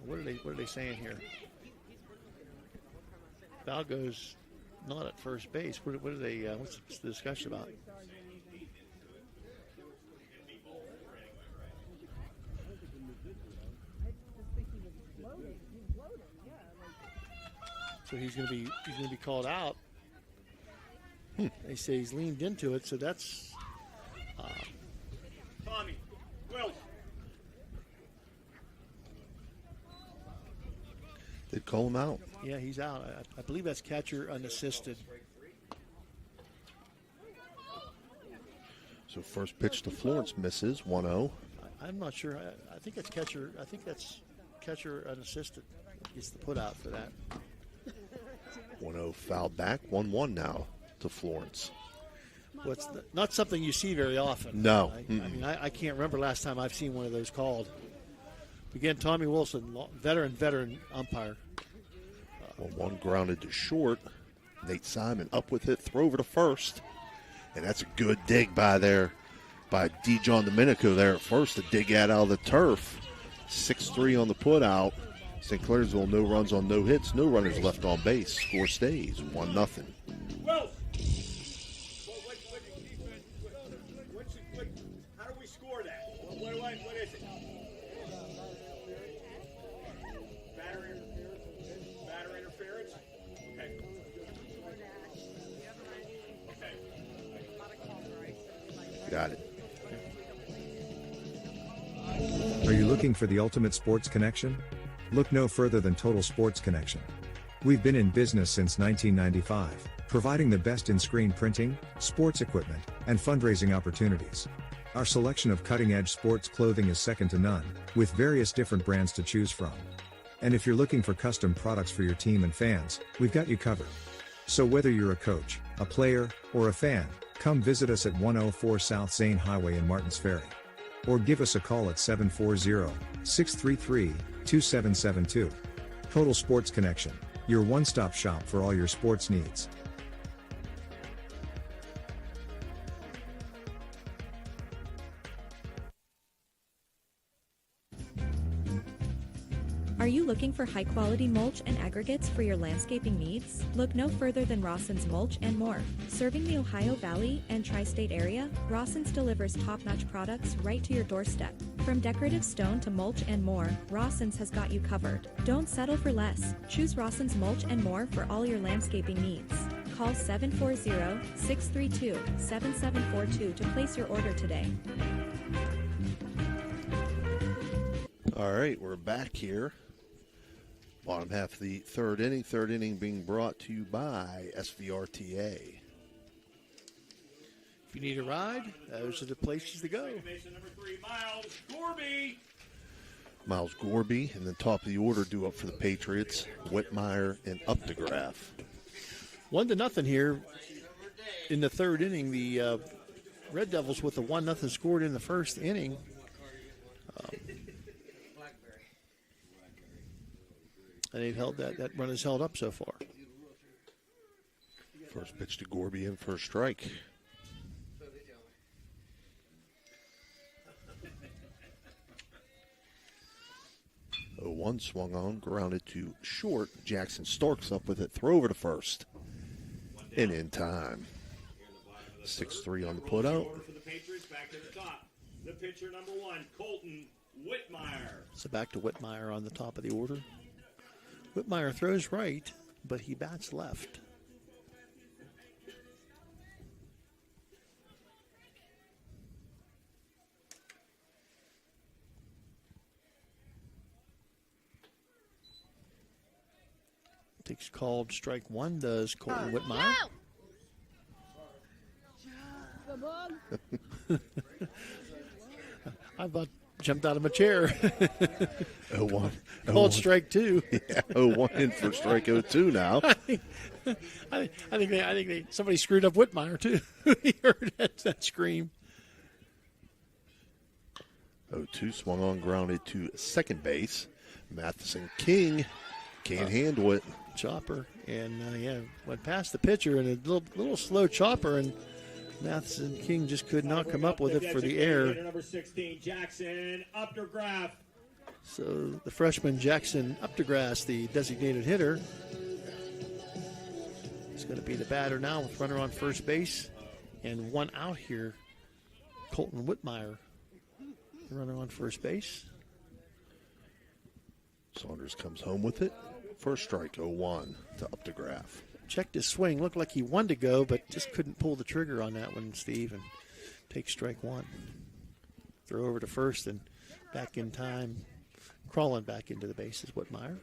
What are they saying here? Balgo's not at first base. What are they? What's the discussion about? So he's going to be called out. They say he's leaned into it, so that's. Tommy, Will. They'd call him out. Yeah, he's out. I believe that's catcher unassisted. So first pitch to Florence misses, 1-0. I'm not sure. I think that's catcher. I think that's catcher unassisted. Gets the put out for that. 1-0 fouled back, 1-1 now to Florence. Well, it's not something you see very often. No. I can't remember last time I've seen one of those called. Again, Tommy Wilson, veteran umpire. 1-1 grounded to short. Nate Simon up with it, throw over to first. And that's a good dig by D. John Domenico there at first to dig out of the turf. 6-3 on the put out. St. Clairsville, no runs on no hits, no runners left on base. Score stays 1-0. Well, how do we score that? What is it? Batter interference? Okay. Got it. Are you looking for the ultimate sports connection? Look no further than Total Sports Connection. We've been in business since 1995, providing the best in screen printing, sports equipment, and fundraising opportunities. Our selection of cutting-edge sports clothing is second to none, with various different brands to choose from. And if you're looking for custom products for your team and fans, we've got you covered. So whether you're a coach, a player, or a fan, come visit us at 104 South Zane Highway in Martins Ferry. Or give us a call at 740-633-2772. Total Sports Connection, your one-stop shop for all your sports needs. Are you looking for high-quality mulch and aggregates for your landscaping needs? Look no further than Rawson's Mulch and More. Serving the Ohio Valley and Tri-State area, Rawson's delivers top-notch products right to your doorstep. From decorative stone to mulch and more, Rawson's has got you covered. Don't settle for less. Choose Rawson's Mulch and More for all your landscaping needs. Call 740-632-7742 to place your order today. All right, we're back here. Bottom half of the third inning. Third inning being brought to you by SVRTA. If you need a ride, those are the places to go. Number 3, Miles Gorby. Miles Gorby, and then top of the order due up for the Patriots, Whitmire and Updegraff. 1-0 here in the third inning. The Red Devils with the 1-0 scored in the first inning. And they've held that run has held up so far. First pitch to Gorby in for a strike. Oh, 1 swung on, grounded to short. Jackson Starks up with it, throw over to first. And in time. 6-3 on the putout. For the Patriots, back to the top. The pitcher number 1, Colton Whitmire. So back to Whitmire on the top of the order. Whitmire throws right, but he bats left. Takes called strike 1, does Colton Whitmire. I about jumped out of my chair. 0-1. Called strike 2. Yeah, 0-1 in for strike 0-2 now. I think somebody screwed up Whitmire too. He heard that scream. 0-2 swung on, grounded to second base. Matheson King can't handle it. Chopper and went past the pitcher and a little slow chopper, and Matheson King just could not come up with it for the air. Number 16, Jackson Updegraff. So the freshman Jackson Updegraff, the designated hitter, is going to be the batter now with runner on first base and 1 out here. Colton Whitmire, the runner on first base. Saunders comes home with it. First strike, 0-1 to Updegraff. Checked his swing, looked like he wanted to go, but just couldn't pull the trigger on that one, Steve, and takes strike 1. Throw over to first and back in time. Crawling back into the base is Whitmire.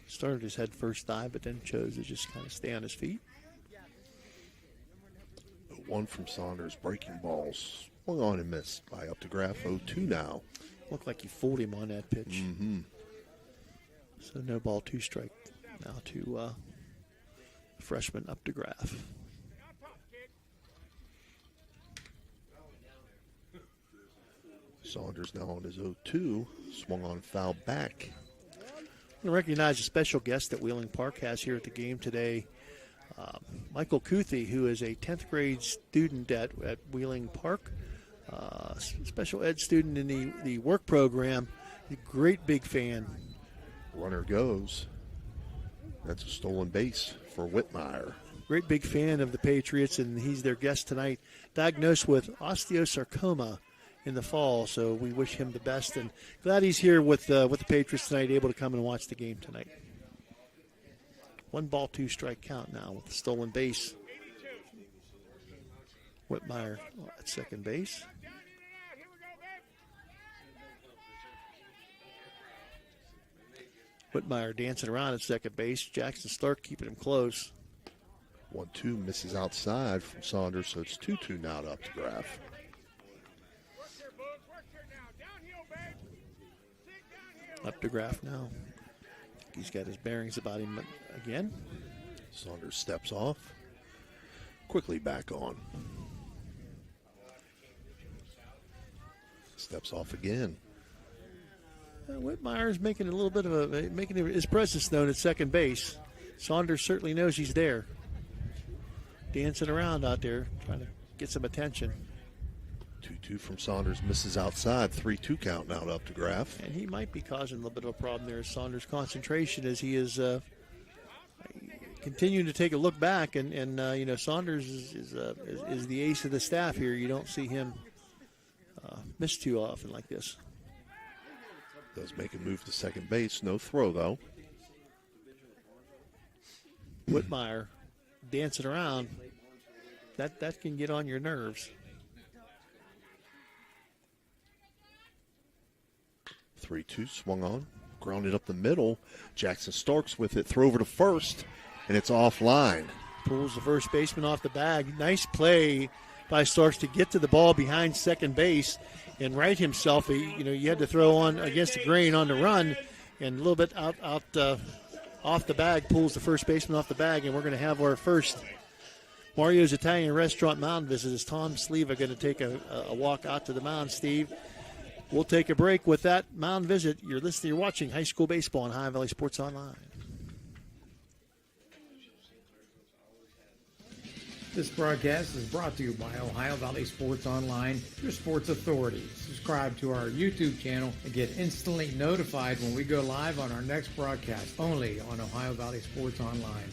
Started his head first dive, but then chose to just kind of stay on his feet. 1 from Saunders, breaking balls. Swung on and missed by Updegraff. 0-2 now. Looked like he fooled him on that pitch. Mm-hmm. So no ball, 2 strike now to freshman Updegraff. Saunders now on his 0-2. Swung on, foul back. I'm going to recognize a special guest that Wheeling Park has here at the game today. Michael Kuthi, who is a 10th grade student at Wheeling Park. Special ed student in the work program. A great big fan. Runner goes. That's a stolen base for Whitmire. Great big fan of the Patriots, and he's their guest tonight. Diagnosed with osteosarcoma in the fall, so we wish him the best. And glad he's here with the Patriots tonight, able to come and watch the game tonight. 1 ball, 2 strike count now with the stolen base. Whitmire at second base. Whitmire dancing around at second base. Jackson Stark keeping him close. 1-2 misses outside from Saunders, so it's 2-2 now to Updegraff. Updegraff now. He's got his bearings about him again. Saunders steps off. Quickly back on. Steps off again. Whitmire's making a little bit of making his presence known at second base. Saunders certainly knows he's there. Dancing around out there, trying to get some attention. 2-2 from Saunders, misses outside. 3-2 count now to Updegraff. And he might be causing a little bit of a problem there. Saunders' concentration as he is continuing to take a look back, and Saunders is the ace of the staff here. You don't see him miss too often like this. Does make a move to second base. No throw, though. Whitmire dancing around. That can get on your nerves. 3-2 swung on, grounded up the middle. Jackson Starks with it, throw over to first, and it's offline. Pulls the first baseman off the bag. Nice play by Starks to get to the ball behind second base and right himself. You had to throw on against the grain on the run, and a little bit out off the bag, pulls the first baseman off the bag, and we're going to have our first Mario's Italian Restaurant mound visit as Tom Sleva going to take a walk out to the mound, Steve. We'll take a break with that mound visit. You're watching high school baseball on Ohio Valley Sports Online. This broadcast is brought to you by Ohio Valley Sports Online, your sports authority. Subscribe to our YouTube channel and get instantly notified when we go live on our next broadcast, only on Ohio Valley Sports Online.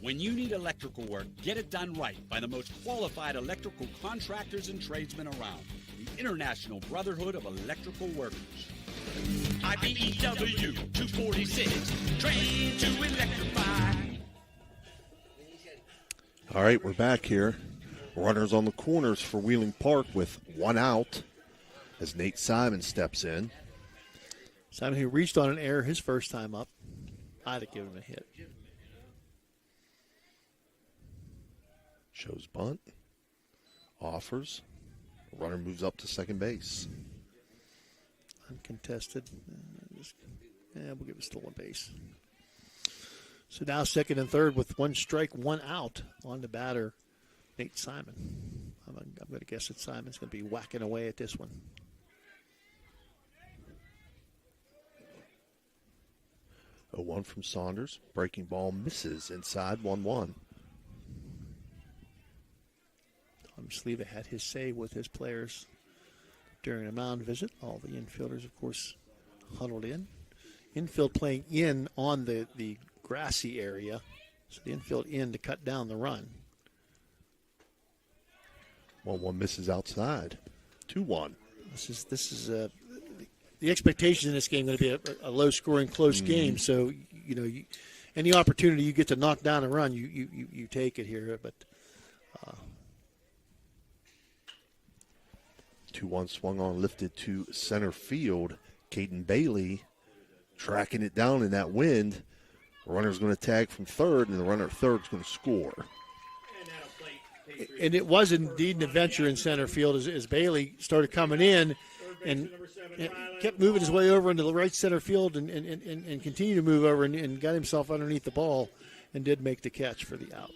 When you need electrical work, get it done right by the most qualified electrical contractors and tradesmen around. The International Brotherhood of Electrical Workers. IBEW 246, trained to electrify. All right, we're back here. Runners on the corners for Wheeling Park with one out as Nate Simon steps in. Simon, who reached on an error his first time up. I'd have given him a hit. Shows bunt. Offers. Runner moves up to second base. Uncontested. We'll give it stolen base. So now second and third with one strike, one out on the batter, Nate Simon. I'm going to guess that Simon's going to be whacking away at this one. A 1 from Saunders. Breaking ball misses inside 1-1. Tom Sleva had his say with his players during a mound visit. All the infielders, of course, huddled in. Infield playing in on the grassy area, so the infield in to cut down the run. 1-1 misses outside. 2-1. This is the expectation in this game going to be a low-scoring, close game. So any opportunity you get to knock down a run, you take it here. But 2-1 swung on, lifted to center field. Caden Bailey tracking it down in that wind. The runner's going to tag from third, and the runner at third is going to score. And it was indeed an adventure in center field as Bailey started coming in and kept moving his way over into the right center field and continued to move over and got himself underneath the ball and did make the catch for the out.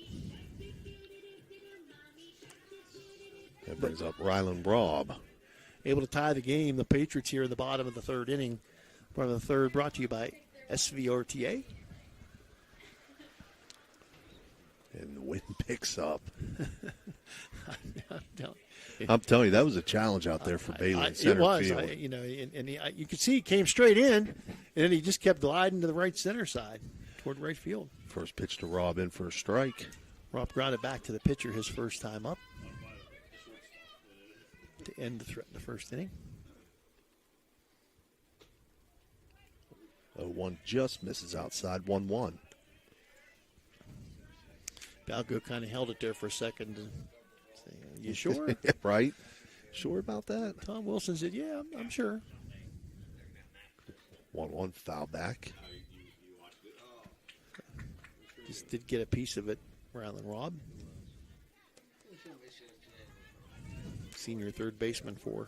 That brings up Rylan Robb. Able to tie the game. The Patriots here in the bottom of the third inning. Bottom of the third, brought to you by SVRTA. And the wind picks up. I'm telling you, that was a challenge out there for Bailey in center field. You could see he came straight in, and then he just kept gliding to the right center side toward right field. First pitch to Robb in for a strike. Robb grounded back to the pitcher his first time up to end the first inning. 0-1 just misses outside 1-1. Balgo kind of held it there for a second. And say, you sure? Yeah, right. Sure about that? Tom Wilson said, yeah, I'm sure. 1-1 foul back. Just did get a piece of it, Rylan Robb. Senior third baseman for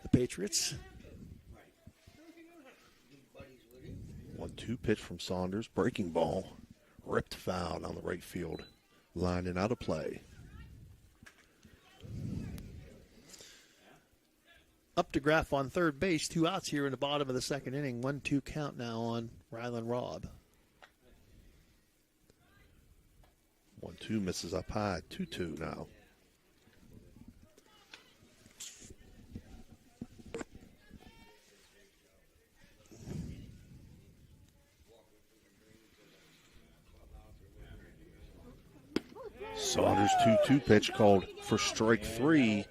the Patriots. 1-2 pitch from Saunders. Breaking ball. Ripped foul down the right field. Line and out of play. Up to Graff on third base. 2 outs here in the bottom of the second inning. 1-2 count now on Rylan Robb. 1-2 misses up high. 2-2 now. Saunders 2-2 pitch called for strike 3.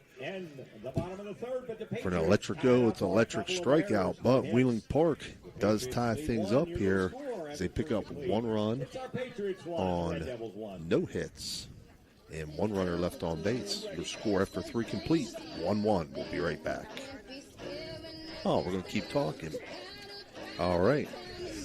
For an electrico, it's an electric strikeout, but Wheeling Park does tie things up here as they pick up 1 run on no hits and 1 runner left on base. Your score after 3 complete, 1-1. We'll be right back. Oh, we're going to keep talking. All right.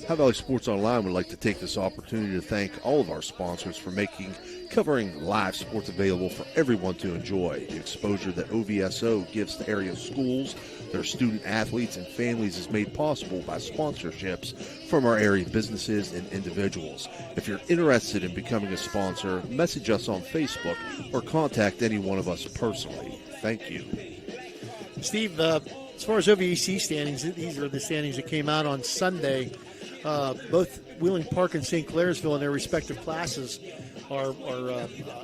Ohio Valley Sports Online would like to take this opportunity to thank all of our sponsors for making covering live sports available for everyone to enjoy. The exposure that OVSO gives to area schools, their student athletes, and families is made possible by sponsorships from our area businesses and individuals. If you're interested in becoming a sponsor, message us on Facebook or contact any one of us personally. Thank you. Steve, as far as OVAC standings, these are the standings that came out on Sunday. Both Wheeling Park and St. Clairsville in their respective classes are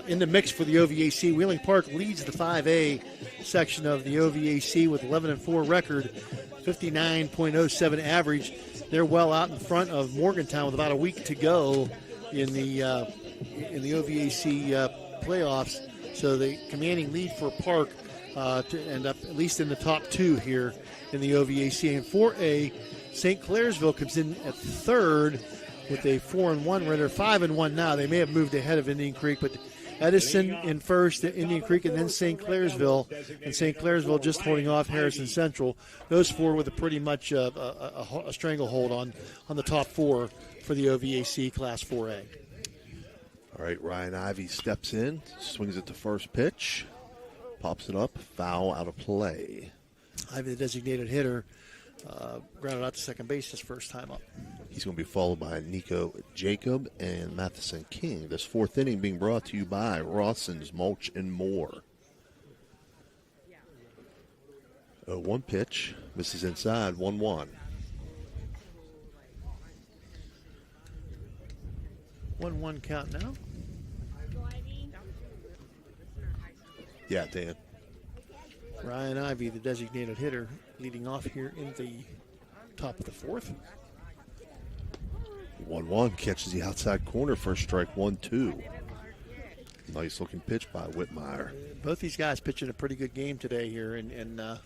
in the mix for the OVAC. Wheeling Park leads the 5A section of the OVAC with 11-4 record, 59.07 average. They're well out in front of Morgantown with about a week to go in the OVAC playoffs. So the commanding lead for Park to end up at least in the top 2 here in the OVAC. And 4A, St. Clairsville comes in at 3rd with a 4-1 record, 5-1 now. They may have moved ahead of Indian Creek, but Edison in first, Indian Creek, and then St. Clairsville. And St. Clairsville just holding off Harrison Central. Those 4 with a pretty much a stranglehold on the top 4 for the OVAC Class 4A. All right, Ryan Ivey steps in, swings at the first pitch, pops it up, foul out of play. Ivey, the designated hitter, grounded out to second base his first time up. He's going to be followed by Nico Jacob and Matheson King. This 4th inning being brought to you by Rawson's Mulch and More. 0-1 pitch, misses inside, 1-1. 1-1 count now. Yeah, Dan. Ryan Ivey, the designated hitter, leading off here in the top of the 4th. 1-1, catches the outside corner, first strike, 1-2. Nice looking pitch by Whitmire. Both these guys pitching a pretty good game today here, and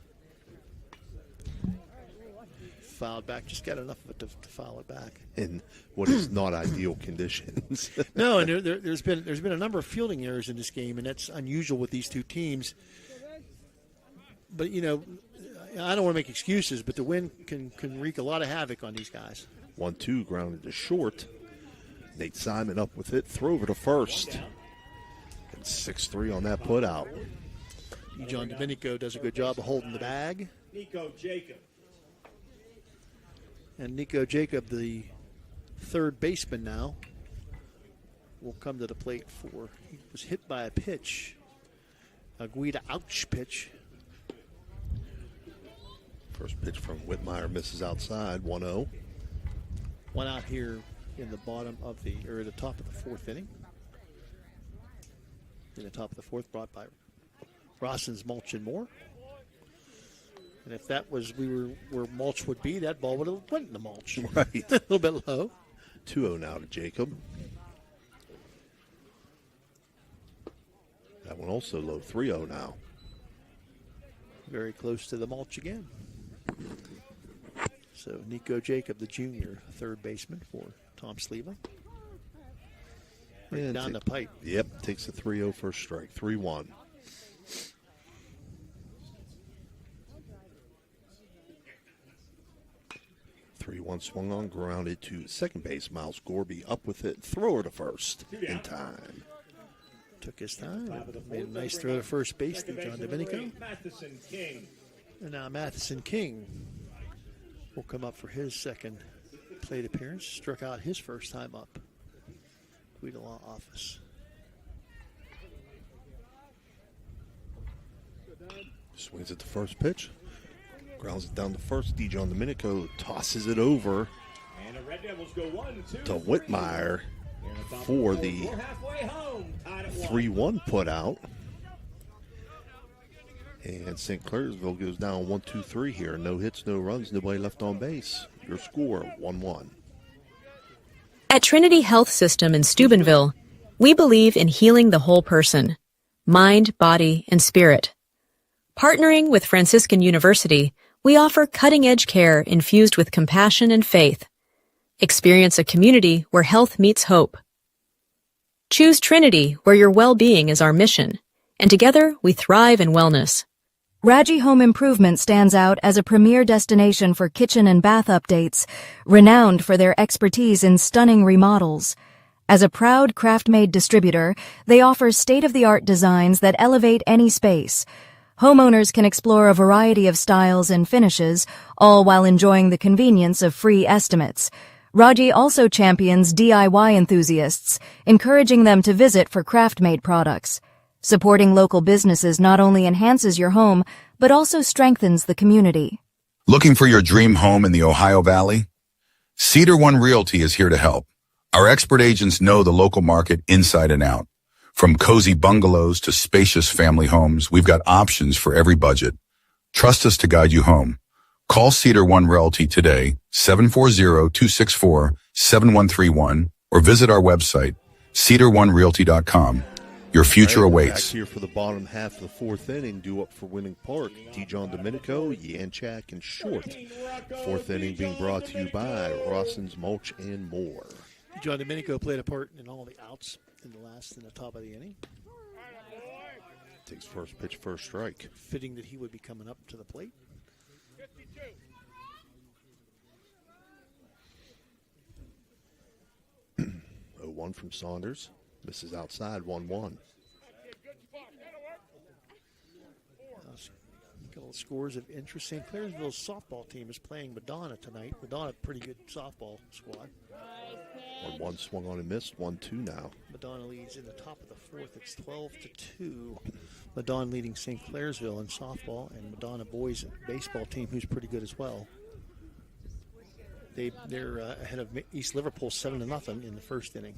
fouled back. Just got enough of it to foul it back. In what is not ideal conditions. No, and there's been a number of fielding errors in this game, and that's unusual with these two teams. But, I don't want to make excuses, but the wind can wreak a lot of havoc on these guys. 1-2, grounded to short. Nate Simon up with it, throw over to first. And 6-3 on that put out. John Domenico does a good job of holding the bag. Nico Jacob. And Nico Jacob, the 3rd baseman now, will come to the plate for. He was hit by a pitch, a Guida ouch pitch. First pitch from Whitmire misses outside, 1-0. One out here in the top of the 4th inning. In the top of the 4th, brought by Rawson's Mulch and More. And if that was where mulch would be, that ball would have went in the mulch. Right. A little bit low. 2-0 now to Jacob. That one also low, 3-0 now. Very close to the mulch again. So Nico Jacob, the junior, 3rd baseman for Tom Sleva. Right down the pipe. Yep, takes a 3-0 first strike, 3-1. Swung on, grounded to second base. Miles Gorby up with it, thrower to first in time. Took his time. Made a nice throw to first base to John Domenico. And now Matheson King will come up for his second plate appearance. Struck out his first time up. Guida Law Office. Swings at the first pitch. Grounds it down to first. John Domenico tosses it over And the Red Devils go 1-2 to Whitmire for the 3-1 put out. And St. Clairsville goes down 1-2-3 here. No hits, no runs, nobody left on base. Your score, 1-1. At Trinity Health System in Steubenville, we believe in healing the whole person, mind, body, and spirit. Partnering with Franciscan University, we offer cutting-edge care infused with compassion and faith. Experience a community where health meets hope. Choose Trinity, where your well-being is our mission. And together, we thrive in wellness. Raji Home Improvement stands out as a premier destination for kitchen and bath updates, renowned for their expertise in stunning remodels. As a proud craft-made distributor, they offer state-of-the-art designs that elevate any space. Homeowners can explore a variety of styles and finishes, all while enjoying the convenience of free estimates. Raji also champions DIY enthusiasts, encouraging them to visit for craft-made products. Supporting local businesses not only enhances your home, but also strengthens the community. Looking for your dream home in the Ohio Valley? Cedar One Realty is here to help. Our expert agents know the local market inside and out. From cozy bungalows to spacious family homes, we've got options for every budget. Trust us to guide you home. Call Cedar One Realty today, 740-264-7131, or visit our website, cedaronerealty.com. Your future awaits. Back here for the bottom half of the fourth inning, due up for Winning Park, Dijon Domenico, Yanchak, and Short. Fourth inning being brought to you by Rosson's Mulch and More. Dijon Domenico played a part in all the outs in the top of the inning. Takes first pitch, first strike. Fitting that he would be coming up to the plate. 0-1 from Saunders. Misses outside, 1-1. A couple of scores of interest. St. Clairsville's softball team is playing Madonna tonight. Madonna, pretty good softball squad. 1-1 swung on and missed, 1-2 now. Madonna leads in the top of the fourth. It's 12-2. Madonna leading St. Clairsville in softball, and Madonna boys baseball team, who's pretty good as well. They're ahead of East Liverpool 7-0 in the first inning.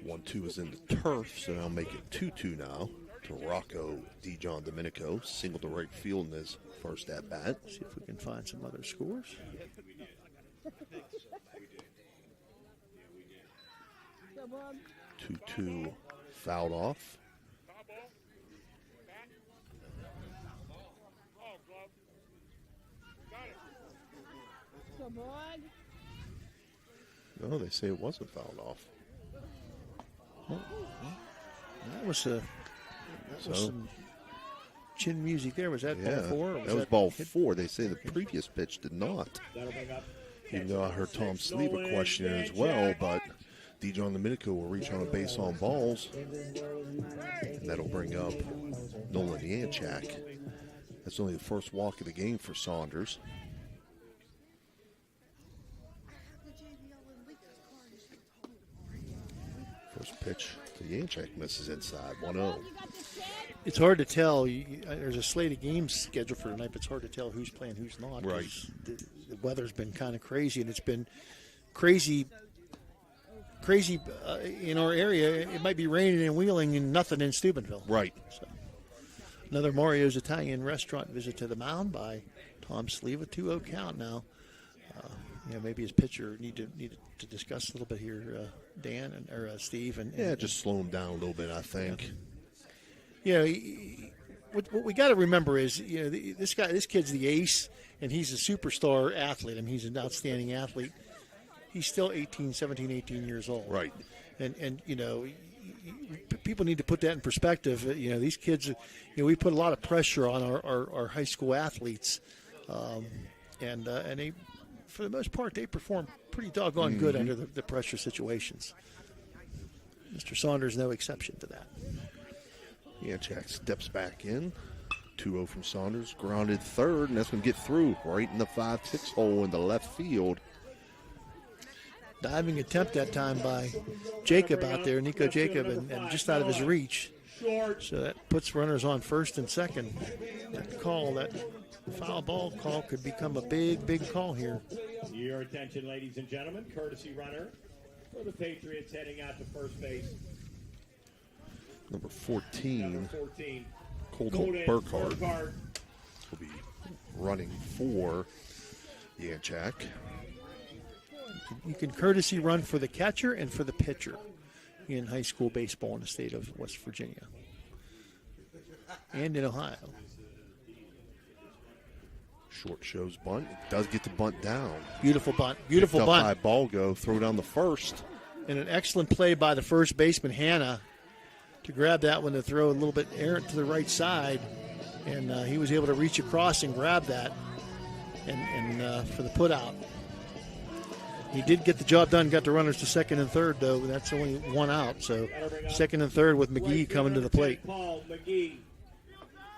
1-2 is in the turf, so now make it 2-2 now to Rocco Dijon Domenico. Single to right field in his first at-bat. See if we can find some other scores. 2-2 fouled off. No, they say it wasn't fouled off. That was some chin music there. Was that ball four? That was ball four. They say the previous pitch did not. Even though I heard Tom Sleva question it as well, but Dijon Domenico will reach on a base on balls. And that'll bring up Nolan Yanchak. That's only the first walk of the game for Saunders. First pitch to Yanchak misses inside, 1-0. It's hard to tell. There's a slate of games scheduled for tonight, but it's hard to tell who's playing, who's not. Right. The weather's been kind of crazy, and it's been crazy in our area. It might be raining in Wheeling and nothing in Steubenville. Right. So, another Mario's Italian restaurant visit to the mound by Tom Sleva. 2-0 count now. Maybe his pitcher need to discuss a little bit here, Dan or Steve. Just slow him down a little bit, I think. What we got to remember is, this kid's the ace, and he's a superstar athlete. I mean, he's an outstanding athlete. He's still 17, 18 years old. Right. And people need to put that in perspective. These kids, we put a lot of pressure on our high school athletes, and they, for the most part, they perform pretty doggone good under the pressure situations. Mr. Saunders, no exception to that. Yanchak steps back in. 2-0 from Saunders. Grounded third, and that's going to get through right in the 5-6 hole in the left field. Diving attempt that time by Jacob out there, Nico Jacob, and just out of his reach. So that puts runners on first and second. That foul ball call could become a big, big call here. Your attention, ladies and gentlemen. Courtesy runner for the Patriots heading out to first base. Number 14, Colton Burkhardt will be running for Yanchak. You can courtesy run for the catcher and for the pitcher in high school baseball in the state of West Virginia and in Ohio. Short shows bunt. It does get the bunt down. Beautiful bunt. Beautiful Picked up bunt. high ball go. Throw down the first. And an excellent play by the first baseman, Hannah, to grab that one to throw a little bit errant to the right side. And he was able to reach across and grab that and for the put out. He did get the job done, got the runners to second and third, though. That's only one out. So second and third with McGee coming to the plate.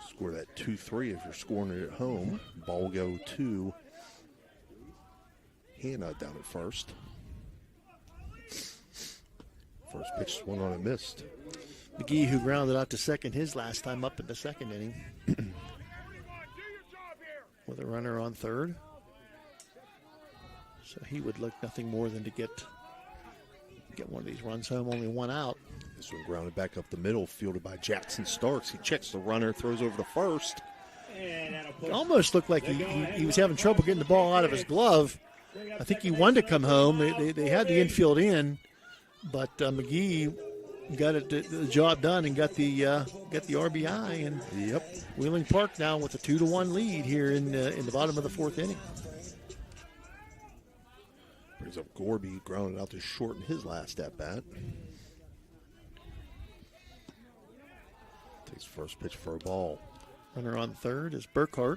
Score that 2-3 if you're scoring it at home. Ball go to Hannah down at first. First pitch swung on and missed. McGee, who grounded out to second his last time up in the second inning. With a runner on third. So he would look nothing more than to get one of these runs home, only one out. This one grounded back up the middle, fielded by Jackson Starks. He checks the runner, throws over to first. It almost looked like he was having trouble getting the ball out of his glove. I think he wanted to come home. They had the infield in, but McGee got the job done and got the RBI. And Wheeling Park now with a 2-1 lead here in the bottom of the fourth inning. Brings up Gorby, grounded out to shorten his last at bat. Takes first pitch for a ball. Runner on third is Burkhart,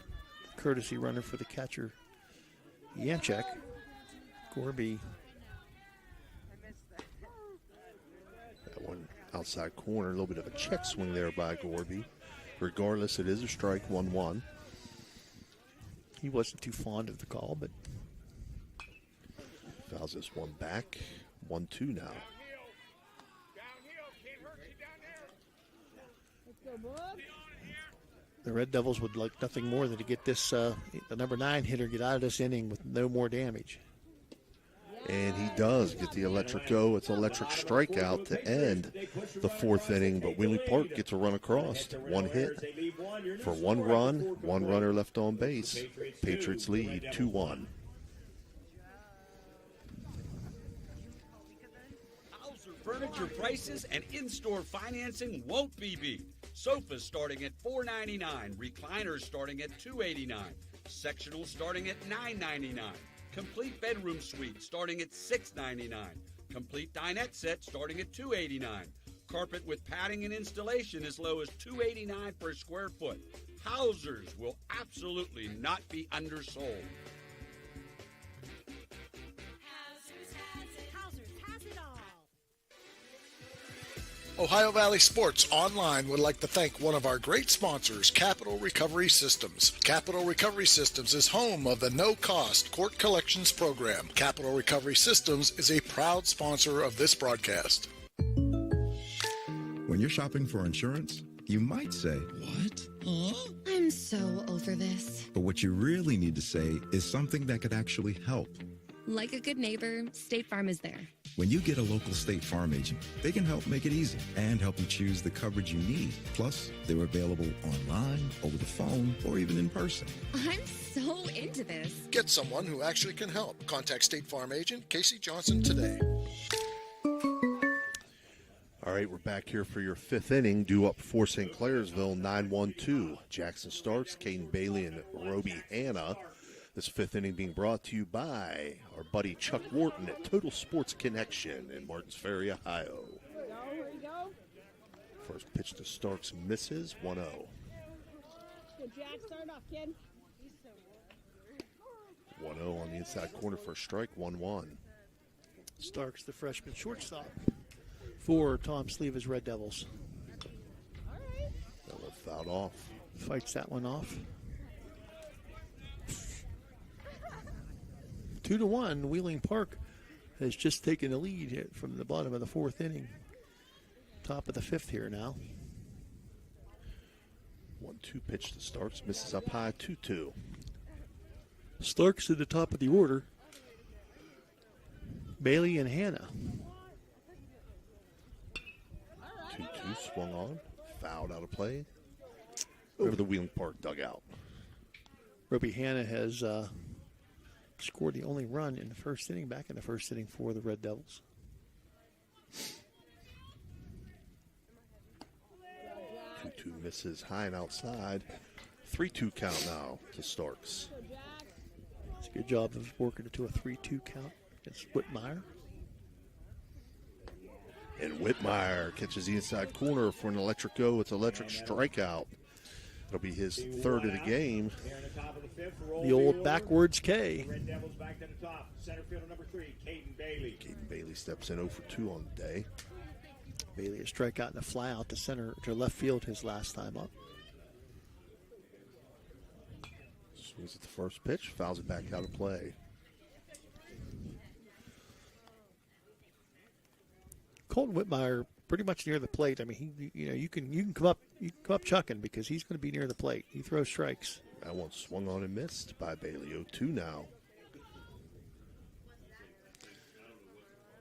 courtesy runner for the catcher Yanchek. Gorby. That one outside corner, a little bit of a check swing there by Gorby. Regardless, it is a strike, 1-1. He wasn't too fond of the call, but fouls this one back. 1-2 now. The Red Devils would like nothing more than to get this, the number 9 hitter, get out of this inning with no more damage. And he does get the electric go. It's an electric strikeout to end the fourth inning, but Wheeling Park gets a run across. One hit for one run, one runner left on base. Patriots lead 2-1. Furniture prices and in-store financing won't be beat. Sofas starting at $4.99, recliners starting at $2.89, sectionals starting at $9.99, complete bedroom suite starting at $6.99, complete dinette set starting at $2.89, carpet with padding and installation as low as $2.89 per square foot. Housers will absolutely not be undersold. Ohio Valley Sports Online would like to thank one of our great sponsors, Capital Recovery Systems. Capital Recovery Systems is home of the no-cost court collections program. Capital Recovery Systems is a proud sponsor of this broadcast. When you're shopping for insurance, you might say, "What? Huh? I'm so over this." But what you really need to say is something that could actually help. Like a good neighbor, State Farm is there. When you get a local State Farm agent, they can help make it easy and help you choose the coverage you need. Plus, they're available online, over the phone, or even in person. I'm so into this. Get someone who actually can help. Contact State Farm agent Casey Johnson today. All right, we're back here for your fifth inning. Due up for St. Clairsville, 9-1-2. Jackson Starks, Caden Bailey, and Roby Hanna. This fifth inning being brought to you by our buddy Chuck Wharton at Total Sports Connection in Martins Ferry, Ohio. Here we go. First pitch to Starks misses, 1-0. Good, Jack. Start off, kid. 1-0 on the inside corner for a strike, 1-1. Starks, the freshman shortstop for Tom Sleeva's Red Devils. All right. That one fouled off. Fights that one off. 2-1, Wheeling Park has just taken the lead here from the bottom of the fourth inning. Top of the fifth here now. 1-2 pitch to Starks, misses up high, 2-2. Starks at the top of the order. Bailey and Hanna. 2-2 swung on, fouled out of play. Over the Wheeling Park dugout. Roby Hanna has scored the only run in the first inning, back in the first inning for the Red Devils. Two misses high and outside. 3-2 count now to Starks. It's a good job of working it to a 3-2 count against Whitmire. And Whitmire catches the inside corner for an electric go. It's electric strikeout. It'll be his third of the game. The old backwards K. Red Devils back to the top. Center fielder number 3, Caden Bailey. Caden Bailey steps in 0 for 2 on the day. Bailey a strikeout and a fly out to left field his last time up. Swings at the first pitch, fouls it back out of play. Colton Whitmire pretty much near the plate. I mean, you can come up chucking because he's going to be near the plate. He throws strikes. That one swung on and missed by Bailey. 0-2 now.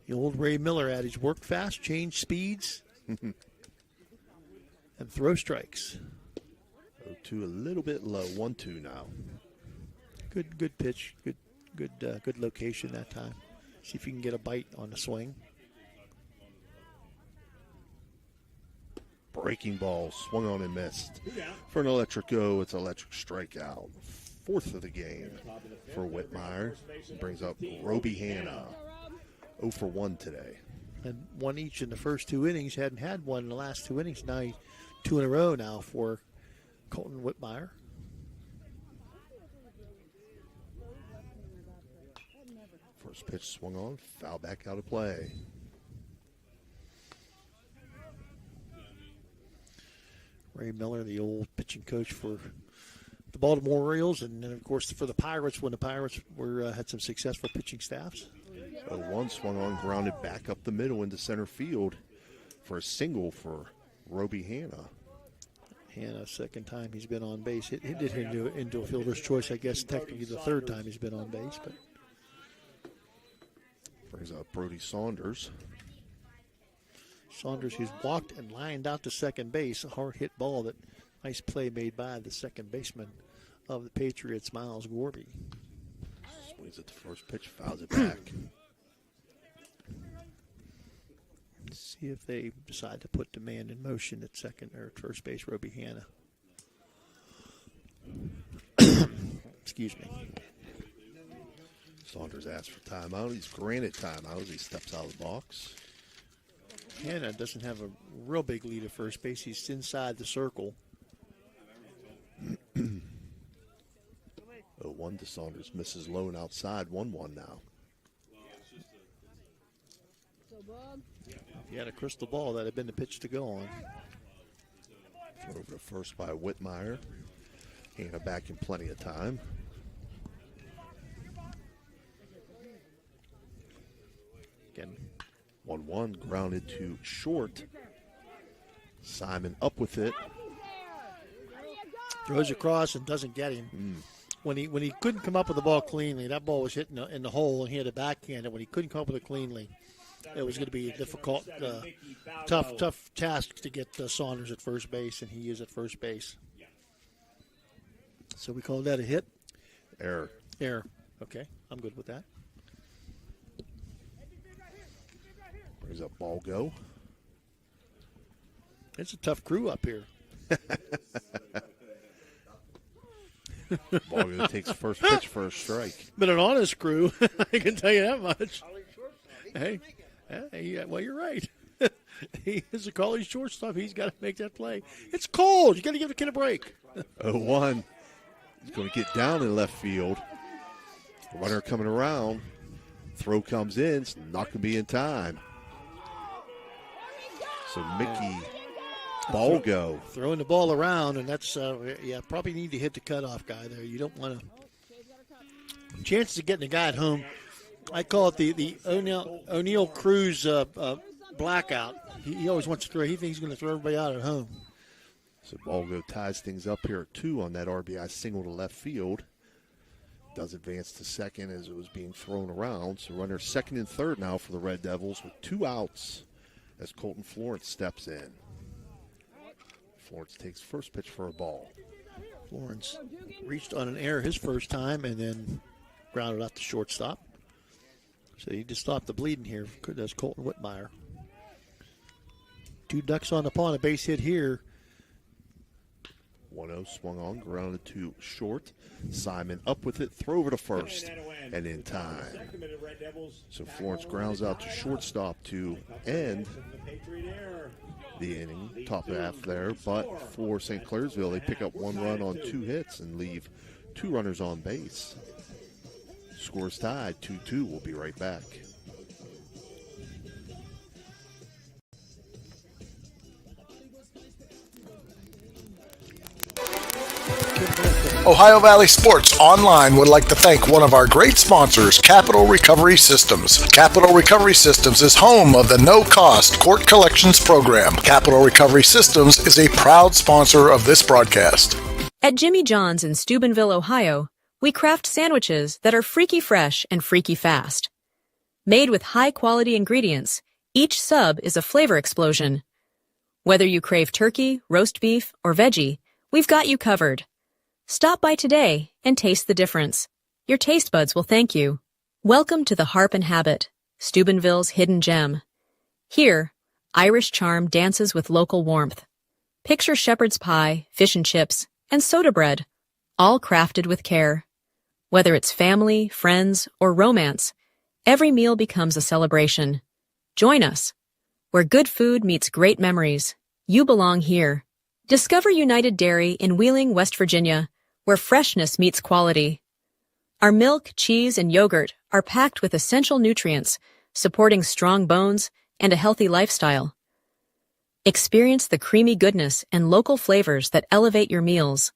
The old Ray Miller adage: work fast, change speeds, and throw strikes. 0-2 a little bit low. 1-2 now. Good pitch. Good location that time. See if you can get a bite on the swing. Breaking ball, swung on and missed. For an electric go, it's electric strikeout. Fourth of the game for Whitmire. Brings up Roby Hanna. 0 for 1 today. And one each in the first 2 innings. Hadn't had one in the last 2 innings. Now 2 in a row now for Colton Whitmire. First pitch swung on, foul back out of play. Ray Miller, the old pitching coach for the Baltimore Orioles, and then, of course, for the Pirates when the Pirates had some successful pitching staffs. 0-1 swung on, grounded back up the middle into center field for a single for Roby Hanna. Hanna, second time he's been on base. He did hit into a fielder's choice, I guess, technically the third time he's been on base. But brings up Brody Saunders. Saunders, who's walked and lined out to second base. A hard hit ball. That nice play made by the second baseman of the Patriots, Miles Gorby. Swings at the first pitch, fouls it back. See if they decide to put the man in motion at second or first base, Roby Hanna. Excuse me. Saunders asks for timeout. He's granted timeout as he steps out of the box. Hanna doesn't have a real big lead at first base. He's inside the circle. 0-1 to Saunders. Misses low and outside. 1-1 now. If you had a crystal ball, that'd have been the pitch to go on. Throw over to first by Whitmire. Hanna back in plenty of time. Again, 1-1, grounded to short. Simon up with it. Throws across and doesn't get him. When he couldn't come up with the ball cleanly, that ball was hitting in the hole, and he had to backhand it. When he couldn't come up with it cleanly, it was going to be a difficult, tough task to get Saunders at first base, and he is at first base. So we call that a hit? Error. Okay, I'm good with that. Brings up ball go. It's a tough crew up here. Ball go takes first pitch for a strike. Been an honest crew, I can tell you that much. Hey, well, you're right. He is a college shortstop. He's got to make that play. It's cold. You got to give the kid a break. 0-1. He's going to get down in left field. Runner coming around. Throw comes in. It's not going to be in time. So Mickey, ball go. Throwing the ball around, and that's, probably need to hit the cutoff guy there. You don't want to. Chances of getting the guy at home, I call it the O'Neill Cruz blackout. He always wants to throw. He thinks he's going to throw everybody out at home. So ball go ties things up here at 2 on that RBI single to left field. Does advance to second as it was being thrown around. So runner second and third now for the Red Devils with 2 outs as Colton Florence steps in. Florence takes first pitch for a ball. Florence reached on an error his first time and then grounded out to shortstop. So he just stopped the bleeding here. Does Colton Whitmire. 2 ducks on the pond, a base hit here. 1-0 swung on, grounded to short. Simon up with it, throw over to first, and in time. So Florence grounds out to shortstop to end the inning, top half there. But for St. Clairsville, they pick up 1 run on 2 hits and leave 2 runners on base. Scores tied, 2-2. We'll be right back. Ohio Valley Sports Online would like to thank one of our great sponsors, Capital Recovery Systems. Capital Recovery Systems is home of the no-cost court collections program. Capital Recovery Systems is a proud sponsor of this broadcast. At Jimmy John's in Steubenville, Ohio, we craft sandwiches that are freaky fresh and freaky fast. Made with high-quality ingredients, each sub is a flavor explosion. Whether you crave turkey, roast beef, or veggie, we've got you covered. Stop by today and taste the difference. Your taste buds will thank you. Welcome to the Harp and Habit, Steubenville's hidden gem. Here, Irish charm dances with local warmth. Picture shepherd's pie, fish and chips, and soda bread, all crafted with care. Whether it's family, friends, or romance, every meal becomes a celebration. Join us. Where good food meets great memories, you belong here. Discover United Dairy in Wheeling, West Virginia, where freshness meets quality. Our milk, cheese, and yogurt are packed with essential nutrients, supporting strong bones and a healthy lifestyle. Experience the creamy goodness and local flavors that elevate your meals.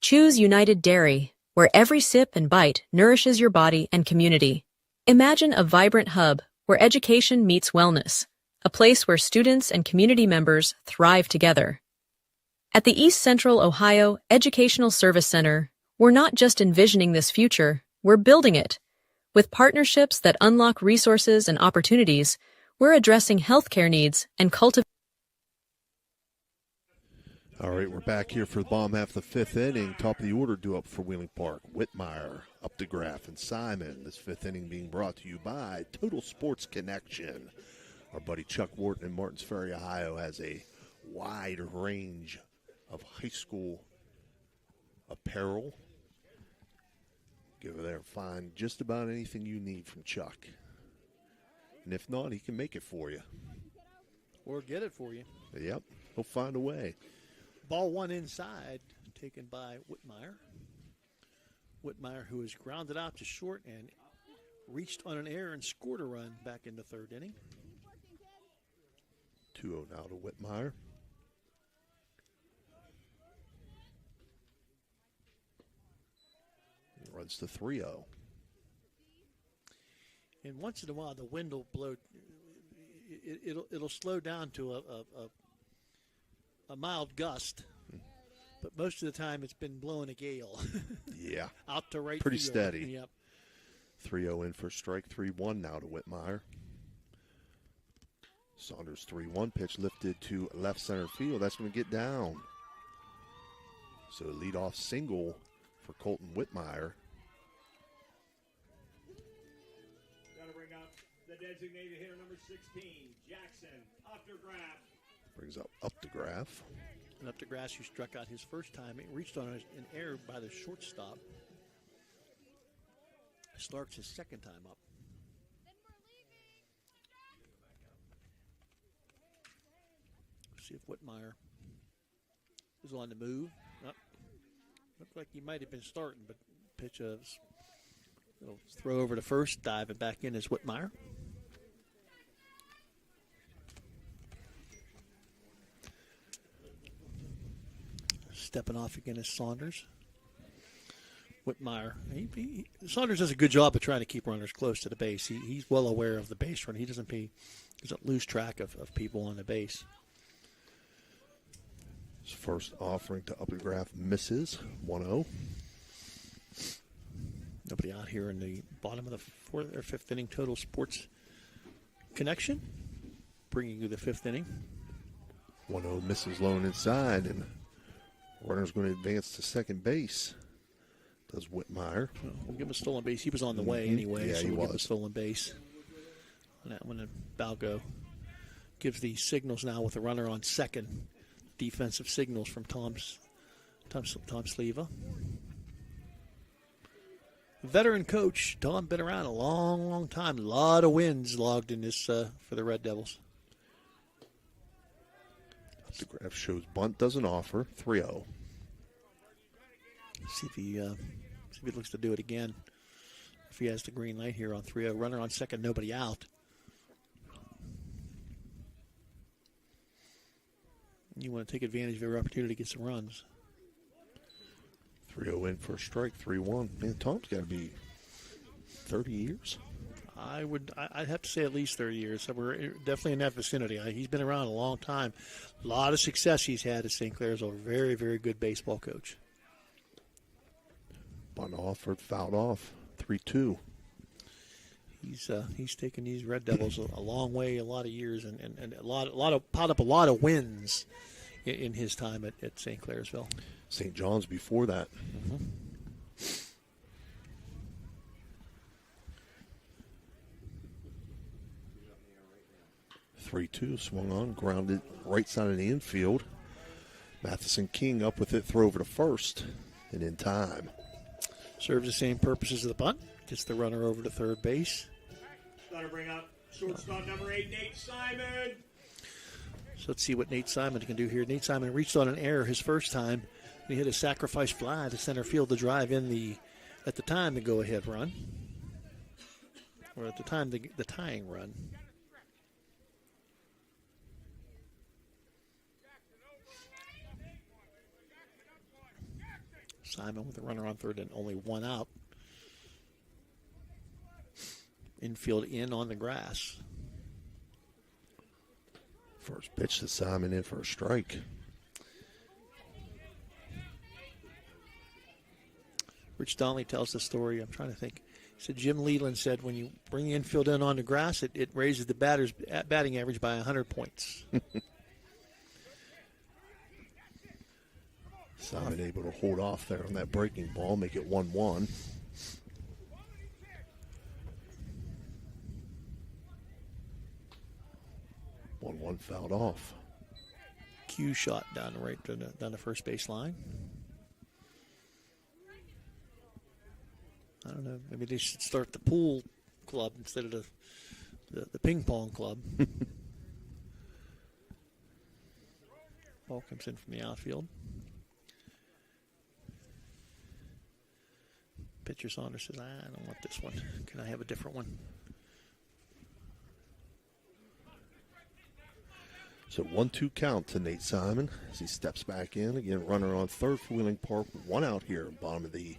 Choose United Dairy, where every sip and bite nourishes your body and community. Imagine a vibrant hub where education meets wellness, a place where students and community members thrive together. At the East Central Ohio Educational Service Center, we're not just envisioning this future, we're building it. With partnerships that unlock resources and opportunities, we're addressing healthcare needs and cultivating. All right, we're back here for the bottom half of the 5th inning. Top of the order due up for Wheeling Park. Whitmire, Updegraff, and Simon. This 5th inning being brought to you by Total Sports Connection. Our buddy Chuck Wharton in Martins Ferry, Ohio, has a wide range of high school apparel. Go there and find just about anything you need from Chuck. And if not, he can make it for you. Or get it for you. Yep, he'll find a way. Ball 1 inside, taken by Whitmire. Whitmire, who is grounded out to short and reached on an error and scored a run back in the 3rd inning. 2-0 now to Whitmire. Runs to 3-0. And once in a while, the wind will blow. It'll slow down to a mild gust, but most of the time it's been blowing a gale. Yeah. Out to right Pretty field. steady. Yep. 3-0 in for strike. 3-1 now to Whitmire. Saunders 3-1 pitch lifted to left center field. That's going to get down. So leadoff single for Colton Whitmire. Got to bring up the designated hitter, number 16, Jackson Updegraff. Brings up Updegraff. And Updegraff, who struck out his first time, it reached on an error by the shortstop. Starks his second time up. See if Whitmire is on the move. Looked like he might have been starting, but pitch a little throw over to first, dive it back in as Whitmire. Stepping off again is Saunders. Whitmire. Saunders does a good job of trying to keep runners close to the base. He's well aware of the base run. He doesn't lose track of people on the base. His first offering to Updegraff misses. 1-0. Nobody out here in the bottom of the 4th or 5th inning. Total Sports Connection, bringing you the 5th inning. 1-0 misses low and inside, and runner's going to advance to second base. Does Whitmire. We'll give him a stolen base. He was on the way anyway, yeah, so we'll he give him a was. stolen base. On that one, Balgo gives the signals now with the runner on second. Defensive signals from Tom's Tom Sleva. Veteran coach, Tom, been around a long, long time. A lot of wins logged in this for the Red Devils. The graph shows bunt doesn't offer, 3-0. See if he looks to do it again. If he has the green light here on 3-0. Runner on second, nobody out. You want to take advantage of every opportunity to get some runs. 3-0 in for a strike, 3-1. Man, Tom's got to be 30 years. I'd have to say at least 30 years. So we're definitely in that vicinity. He's been around a long time. A lot of success he's had at St. Clairsville. Very, very good baseball coach. Bunt offered, fouled off, 3-2. He's taken these Red Devils a long way, a lot of years, and piled up a lot of wins in his time at St. Clairsville. St. John's before that. Mm-hmm. (3-2) swung on, grounded right side of the infield. Matheson King up with it, throw over to first, and in time. Serves the same purpose as the bunt. Gets the runner over to third base. Got to bring up shortstop number 8, Nate Simon. So let's see what Nate Simon can do here. Nate Simon reached on an error his first time. He hit a sacrifice fly to center field to drive in at the time, the go-ahead run. Or at the time, the tying run. Simon with a runner on third and only one out. Infield in on the grass. First pitch to Simon in for a strike. Rich Donnelly tells the story. I'm trying to think. He said Jim Leland said when you bring the infield in on the grass, it raises the batter's batting average by 100 points. Simon able to hold off there on that breaking ball, make it 1-1. One fouled off. Q shot down the first base line. I don't know. Maybe they should start the pool club instead of the ping pong club. Ball comes in from the outfield. Pitcher Saunders says, I don't want this one. Can I have a different one? So 1-2 count to Nate Simon as he steps back in. Again, runner on third for Wheeling Park. One out here, bottom of the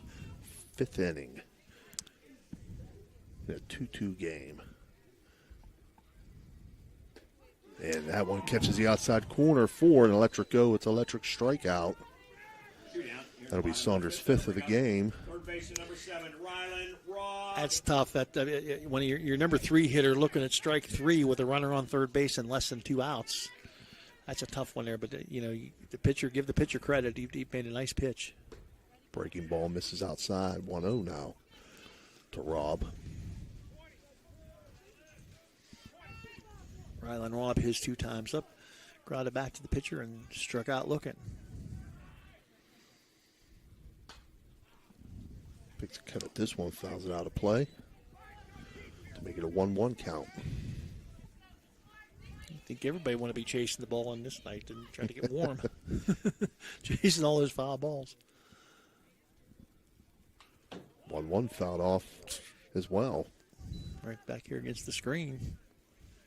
fifth inning. In a 2-2 game. And that one catches the outside corner for an electric go. It's electric strikeout. That'll be Saunders' fifth of the game. That's tough. When your number 3 hitter looking at strike 3 with a runner on third base and less than 2 outs, that's a tough one there. But the pitcher, give the pitcher credit. He made a nice pitch. Breaking ball misses outside. 1-0 now to Rob. Rylan Robb, his 2 times up, grounded back to the pitcher and struck out looking. Picks a cut at this one, fouls it out of play to make it a 1-1 count. I think everybody want to be chasing the ball on this night and trying to get warm. Chasing all those foul balls. 1-1 fouled off as well. Right back here against the screen.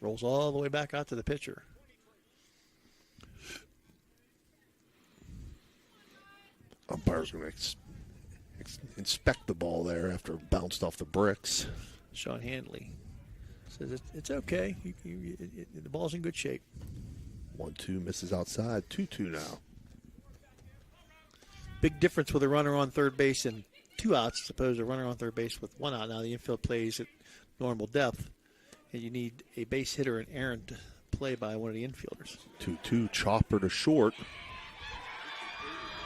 Rolls all the way back out to the pitcher. Umpire's going to inspect the ball there after it bounced off the bricks. Sean Handley says it's okay. The ball's in good shape. 1-2 misses outside. 2-2 now. Big difference with a runner on third base and 2 outs as opposed to a runner on third base with 1 out. Now the infield plays at normal depth. And you need a base hitter and errant play by one of the infielders. 2-2, chopper to short.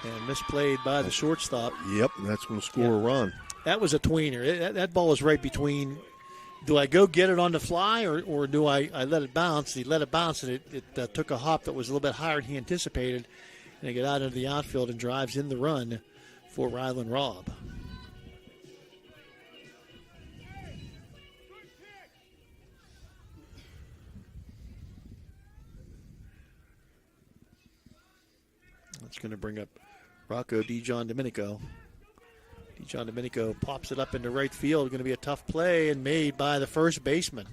And misplayed by the shortstop. Yep, that's going to score a run. That was a tweener. That ball was right between, do I go get it on the fly or do I let it bounce? He let it bounce, and it took a hop that was a little bit higher than he anticipated. And they get out into the outfield and drives in the run for Ryland Robb. That's going to bring up Rocco DiGiandomenico. DiGiandomenico pops it up into right field. Going to be a tough play and made by the first baseman.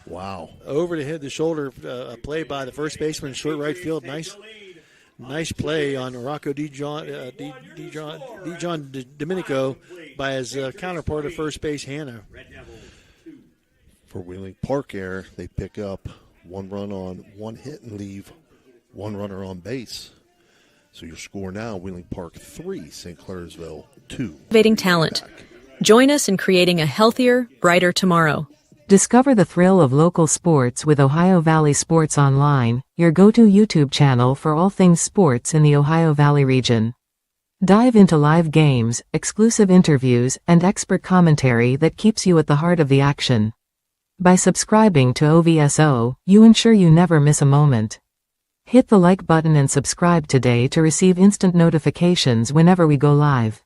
Wow. Over to hit the shoulder, a play by the first baseman, short right field. Nice play on Rocco DiGiandomenico by his counterpart at first base, Hannah. For Wheeling Park Air, they pick up 1 run on 1 hit and leave 1 runner on base. So your score now, Wheeling Park 3, St. Clairsville 2. Innovating talent. Join us in creating a healthier, brighter tomorrow. Discover the thrill of local sports with Ohio Valley Sports Online, your go-to YouTube channel for all things sports in the Ohio Valley region. Dive into live games, exclusive interviews, and expert commentary that keeps you at the heart of the action. By subscribing to OVSO, you ensure you never miss a moment. Hit the like button and subscribe today to receive instant notifications whenever we go live.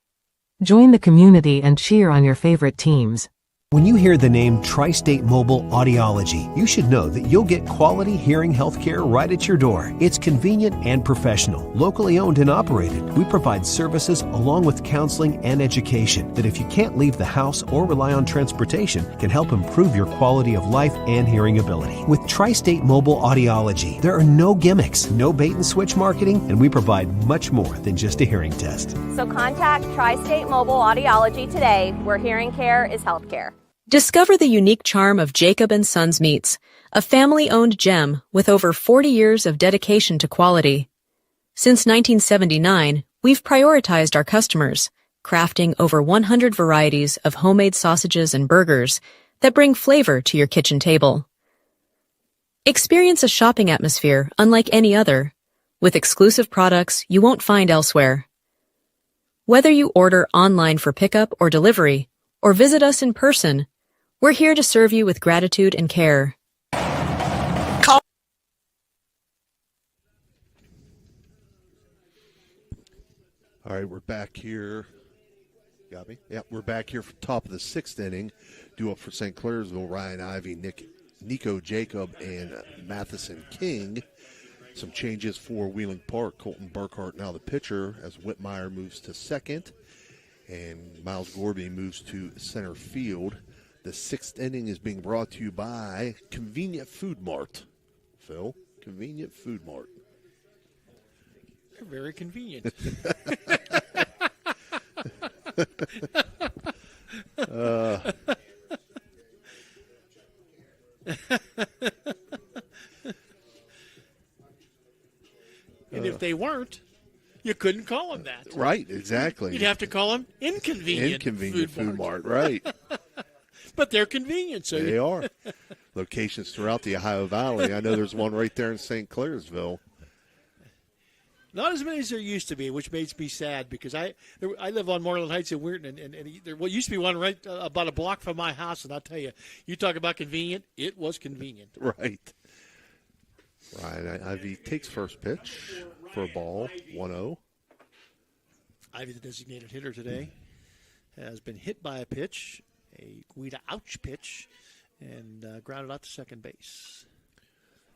Join the community and cheer on your favorite teams. When you hear the name Tri-State Mobile Audiology, you should know that you'll get quality hearing health care right at your door. It's convenient and professional, locally owned and operated. We provide services along with counseling and education that, if you can't leave the house or rely on transportation, can help improve your quality of life and hearing ability. With Tri-State Mobile Audiology, there are no gimmicks, no bait and switch marketing, and we provide much more than just a hearing test. So contact Tri-State Mobile Audiology today, where hearing care is healthcare. Discover the unique charm of Jacob & Sons Meats, a family-owned gem with over 40 years of dedication to quality. Since 1979, we've prioritized our customers, crafting over 100 varieties of homemade sausages and burgers that bring flavor to your kitchen table. Experience a shopping atmosphere unlike any other, with exclusive products you won't find elsewhere. Whether you order online for pickup or delivery, or visit us in person, we're here to serve you with gratitude and care. All right, we're back here. Got me? Yep, we're back here for top of the 6th inning. Due up for St. Clairsville, Ryan Ivy, Nico Jacob, and Matheson King. Some changes for Wheeling Park. Colton Burkhart now the pitcher as Whitmire moves to second. And Miles Gorby moves to center field. The 6th inning is being brought to you by Convenient Food Mart. Phil, Convenient Food Mart. They're very convenient. And if they weren't, you couldn't call them that. Right, exactly. You'd have to call them Inconvenient Food Mart, right. But they're convenient. So they are. Locations throughout the Ohio Valley. I know there's one right there in St. Clairsville. Not as many as there used to be, which makes me sad because I live on Moreland Heights in Weirton, and there used to be one right about a block from my house, and I'll tell you, you talk about convenient, it was convenient. Right. Ryan Ivy takes first pitch for a ball, 1-0. Ivy, the designated hitter today, has been hit by a pitch, a Guida ouch pitch, and grounded out to second base.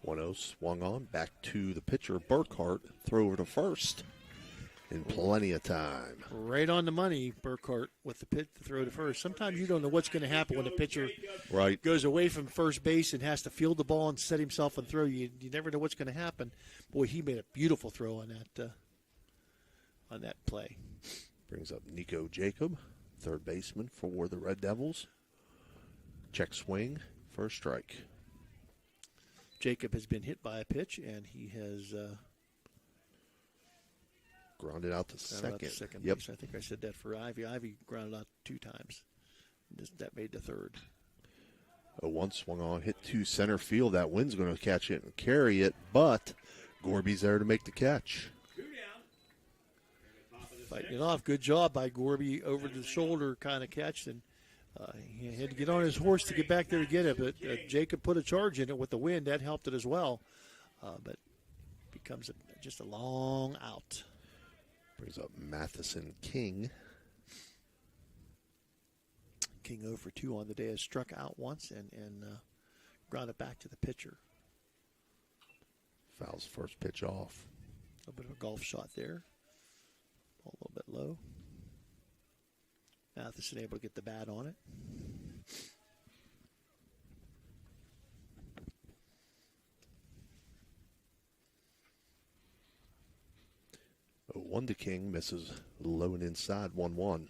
1-0 swung on, back to the pitcher, Burkhart, throw over to first in plenty of time. Right on the money, Burkhart, with the pitch to throw to first. Sometimes you don't know what's going to happen when the pitcher goes away from first base and has to field the ball and set himself and throw. You never know what's going to happen. Boy, he made a beautiful throw on that play. Brings up Nico Jacob, third baseman for the Red Devils. Check swing, first strike. Jacob has been hit by a pitch, and he has grounded out to second. Yep. Base. I think I said that for Ivy. Ivy grounded out 2 times. That made the third. 0-1 swung on, hit to center field. That wind's going to catch it and carry it, but Gorby's there to make the catch. Fighting it off. Good job by Gorby, over the shoulder kind of catch, and he had to get on his horse to get back there to get it, but Jacob put a charge in it with the wind. That helped it as well, but becomes just a long out. Brings up Matheson King. King 0 for 2 on the day, has struck out once and grounded back to the pitcher. Fouls first pitch off. A bit of a golf shot there. Ball a little bit low. Matheson able to get the bat on it. One to King, misses low and inside, 1-1.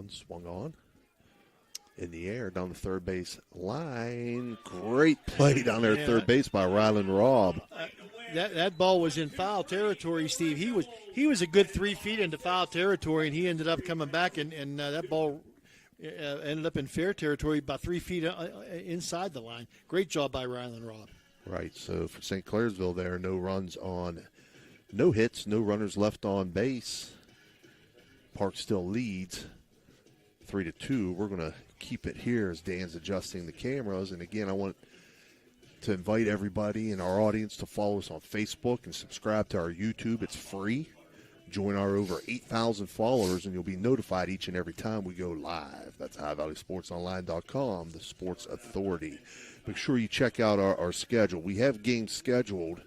Swung on. In the air down the third base line. Great play down there at third base by Rylan Robb. That ball was in foul territory, Steve. He was a good 3 feet into foul territory, and he ended up coming back, and that ball ended up in fair territory about 3 feet inside the line. Great job by Rylan Robb. Right, so for St. Clairsville there, no hits, no runners left on base. Park still leads 3-2. We're going to keep it here as Dan's adjusting the cameras. And again, I want to invite everybody in our audience to follow us on Facebook and subscribe to our YouTube. It's free. Join our over 8,000 followers, and you'll be notified each and every time we go live. That's HighValleySportsOnline.com, the sports authority. Make sure you check out our schedule. We have games scheduled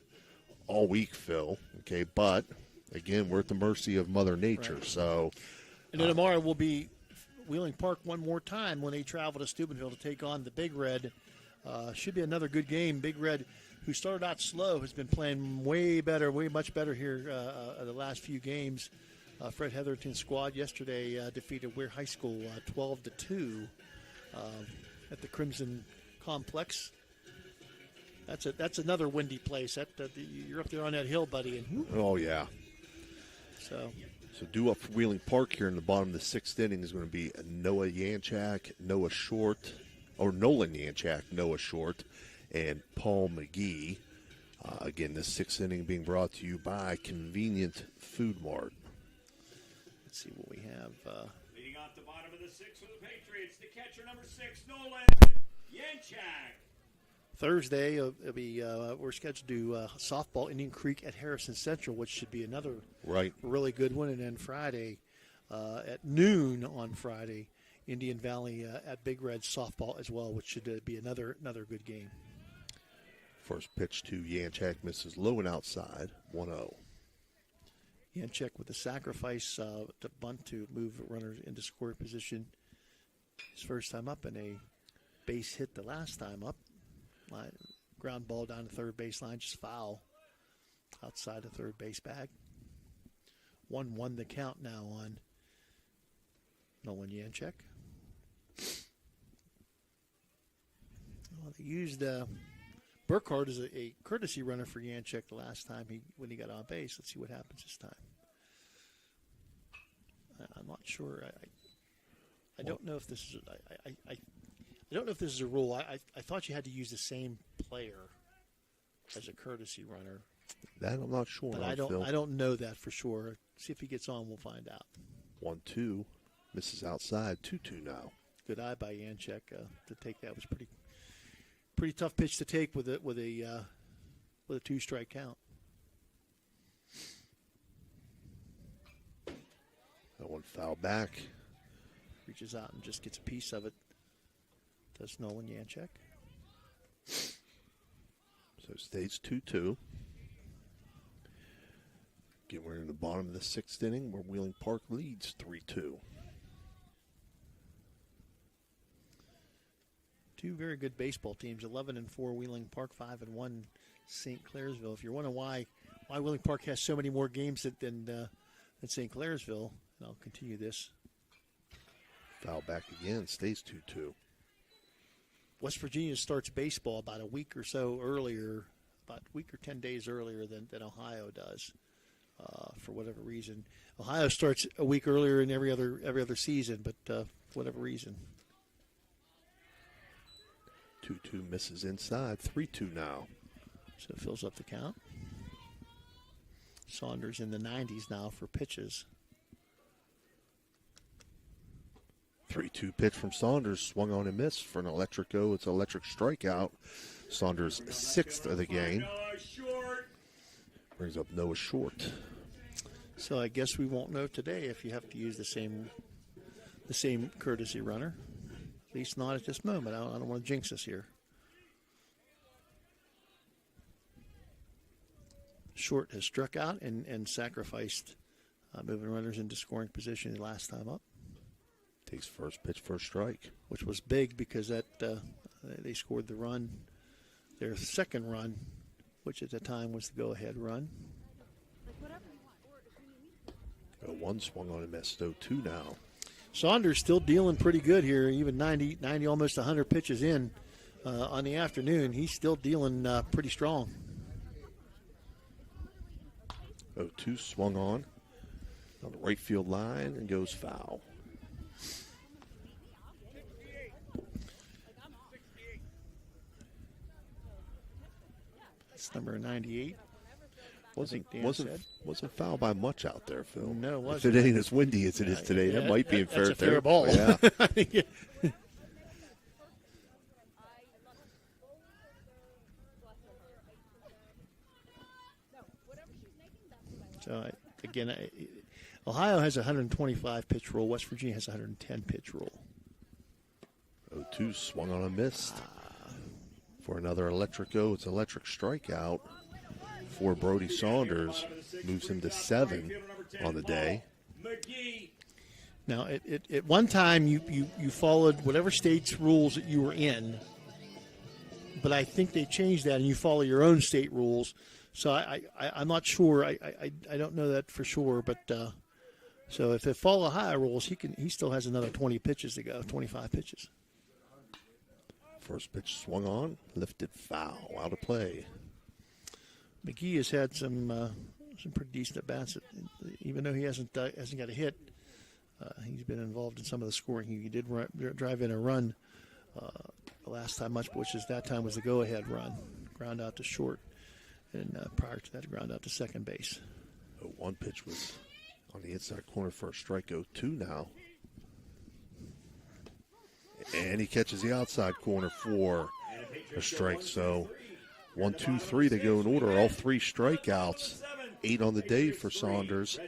all week, Phil, okay, but again, we're at the mercy of Mother Nature. Right. So, and then tomorrow will be Wheeling Park one more time when they travel to Steubenville to take on the Big Red. Should be another good game. Big Red, who started out slow, has been playing way much better here the last few games. Fred Heatherton's squad yesterday defeated Ware High School 12-2 at the Crimson Complex. That's another windy place. You're up there on that hill, buddy. And oh yeah. So due up for Wheeling Park here in the bottom of the sixth inning is going to be Nolan Yanchak, Noah Short, and Paul McGee. Again, this sixth inning being brought to you by Convenient Food Mart. Let's see what we have. Leading off the bottom of the sixth for the Patriots, the catcher number 6, Nolan Yanchak. Thursday, we're scheduled to do softball Indian Creek at Harrison Central, which should be another really good one. And then Friday, at noon on Friday, Indian Valley at Big Red softball as well, which should be another good game. First pitch to Yanchak, misses low and outside, 1-0. Yanchak with the sacrifice to bunt to move runners into scoring position. His first time up, and a base hit the last time up. Ground ball down the third baseline, just foul outside the third base bag. 1-1 the count now on Nolan Yanchak. Well, they used Burkhardt as a courtesy runner for Yanchak the last time when he got on base. Let's see what happens this time. I'm not sure. I don't know if this is. I don't know if this is a rule. I thought you had to use the same player as a courtesy runner. That I'm not sure. But I don't know that for sure. See if he gets on. We'll find out. 1-2, misses outside. 2-2 now. Good eye by Yanchak to take that. Was pretty tough pitch to take with a 2-strike count. That one foul back. Reaches out and just gets a piece of it. Does Nolan Yanchak. So it stays 2-2. Again, we're in the bottom of the sixth inning where Wheeling Park leads 3-2. Two very good baseball teams, 11-4 Wheeling Park, 5-1 St. Clairsville. If you're wondering why Wheeling Park has so many more games than St. Clairsville, and I'll continue this. Foul back again, stays 2-2. West Virginia starts baseball about a week or so earlier, about a week or 10 days earlier than Ohio does, for whatever reason. Ohio starts a week earlier in every other season, but for whatever reason. 2-2 misses inside, 3-2 now. So it fills up the count. Saunders in the 90s now for pitches. 3-2 pitch from Saunders, swung on and missed for an electric go. It's an electric strikeout. Saunders' 6th of the game. Brings up Noah Short. So I guess we won't know today if you have to use the same courtesy runner. At least not at this moment. I don't want to jinx us here. Short has struck out and sacrificed moving runners into scoring position the last time up. Takes first pitch, first strike. Which was big because that they scored the run, their second run, which at the time was the go-ahead run. 0-1 swung on and missed. 0-2 now. Saunders still dealing pretty good here, even 90 almost 100 pitches in on the afternoon. He's still dealing pretty strong. 0-2 swung on the right field line and goes foul. It's number 98. Wasn't foul by much out there, Phil. No, it wasn't. If it ain't as windy as it is today, that might be in fair. That's a fair ball. Yeah. So, again, Ohio has a 125 pitch rule. West Virginia has a 110 pitch rule. 0-2 swung on a missed. For another electric go, it's electric strikeout for Brody Saunders. Moves him to 7 on the day. Now, at one time, you followed whatever state's rules that you were in, but I think they changed that, and you follow your own state rules. So I'm not sure. I don't know that for sure, but so if they follow Ohio rules, he still has another 20 pitches to go, 25 pitches. First pitch swung on, lifted foul, out of play. McGee has had some pretty decent at bats, even though he hasn't got a hit. He's been involved in some of the scoring. He did drive in a run the last time, which is that time was the go-ahead run, ground out to short, and prior to that, ground out to second base. 0-1 pitch was on the inside corner for a strike. 0-2 now. And he catches the outside corner for a strike. So 1, 2, 3 to go in order. All 3 strikeouts. 8 on the day for Saunders.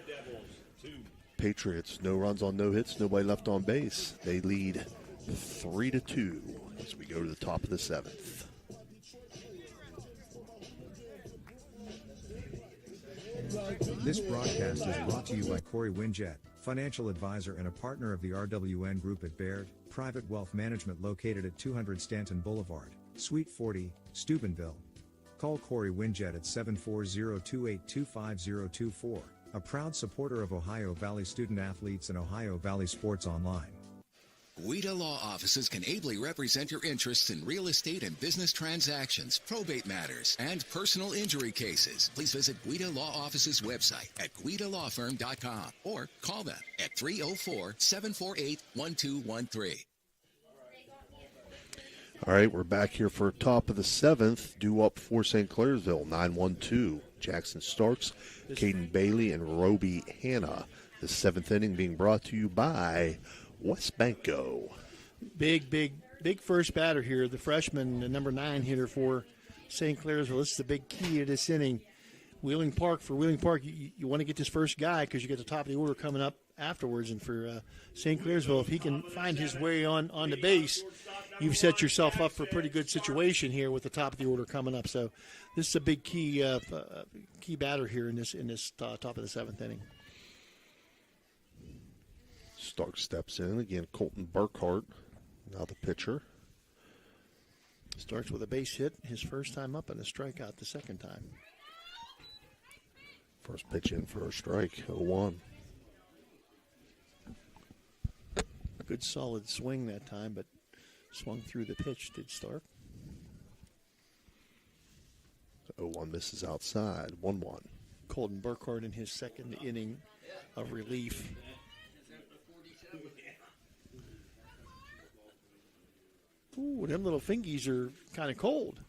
Patriots, no runs on no hits, nobody left on base. They lead 3-2 as we go to the top of the 7th. This broadcast is brought to you by Corey Winjet, financial advisor and a partner of the RWN Group at Baird, private wealth management located at 200 Stanton Boulevard, Suite 40, Steubenville. Call Corey Winjet at 740-2825024, a proud supporter of Ohio Valley student athletes and Ohio Valley Sports Online. Guida Law Offices can ably represent your interests in real estate and business transactions, probate matters, and personal injury cases. Please visit Guida Law Offices' website at guidalawfirm.com or call them at 304-748-1213. All right, we're back here for top of the 7th. Due up for St. Clairsville, 9-1-2. Jackson Starks, Caden Bailey, and Roby Hanna. The 7th inning being brought to you by West Banco. Big first batter here. The freshman, the number 9 hitter for St. Clairsville. This is the big key to this inning. Wheeling Park, you want to get this first guy because you get the top of the order coming up afterwards. And for St. Clairsville, if he can find his way on the base, you've set yourself up for a pretty good situation here with the top of the order coming up. So this is a big key batter here in this top of the 7th inning. Stark steps in. Again, Colton Burkhart, now the pitcher. Starks with a base hit his first time up and a strikeout the second time. First pitch in for a strike, 0-1. Good solid swing that time, but swung through the pitch, did Stark. 0-1 misses outside, 1-1. Colton Burkhart in his second inning of relief. Ooh, them little fingies are kind of cold.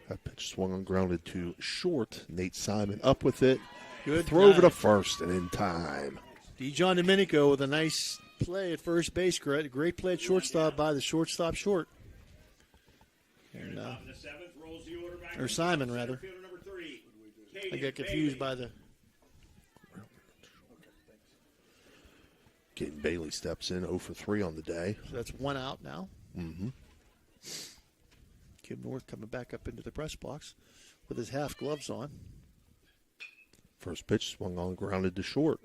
That pitch swung on, grounded to short. Nate Simon up with it. Good throw over to dive. first and in time. Dijon Domenico with a nice play at first base. Great play at shortstop by the shortstop short. And, or Simon, rather. I got confused by the... Caden Bailey steps in 0 for 3 on the day. So that's 1 out now. Mm-hmm. Kim North coming back up into the press box with his half gloves on. First pitch swung on, grounded to short.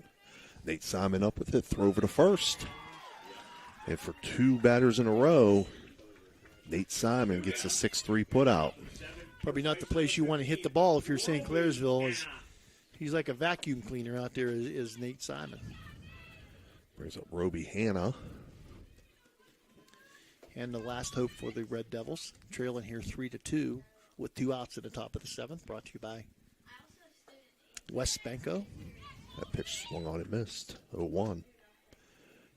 Nate Simon up with it, throw over to first. And for 2 batters in a row, Nate Simon gets a 6-3 putout. Probably not the place you want to hit the ball if you're St. Clairsville. He's like a vacuum cleaner out there, is Nate Simon. Brings up Roby Hanna. And the last hope for the Red Devils. Trailing here 3-2 with 2 outs at the top of the 7th. Brought to you by Wes Spanko. That pitch swung on and missed. 0-1.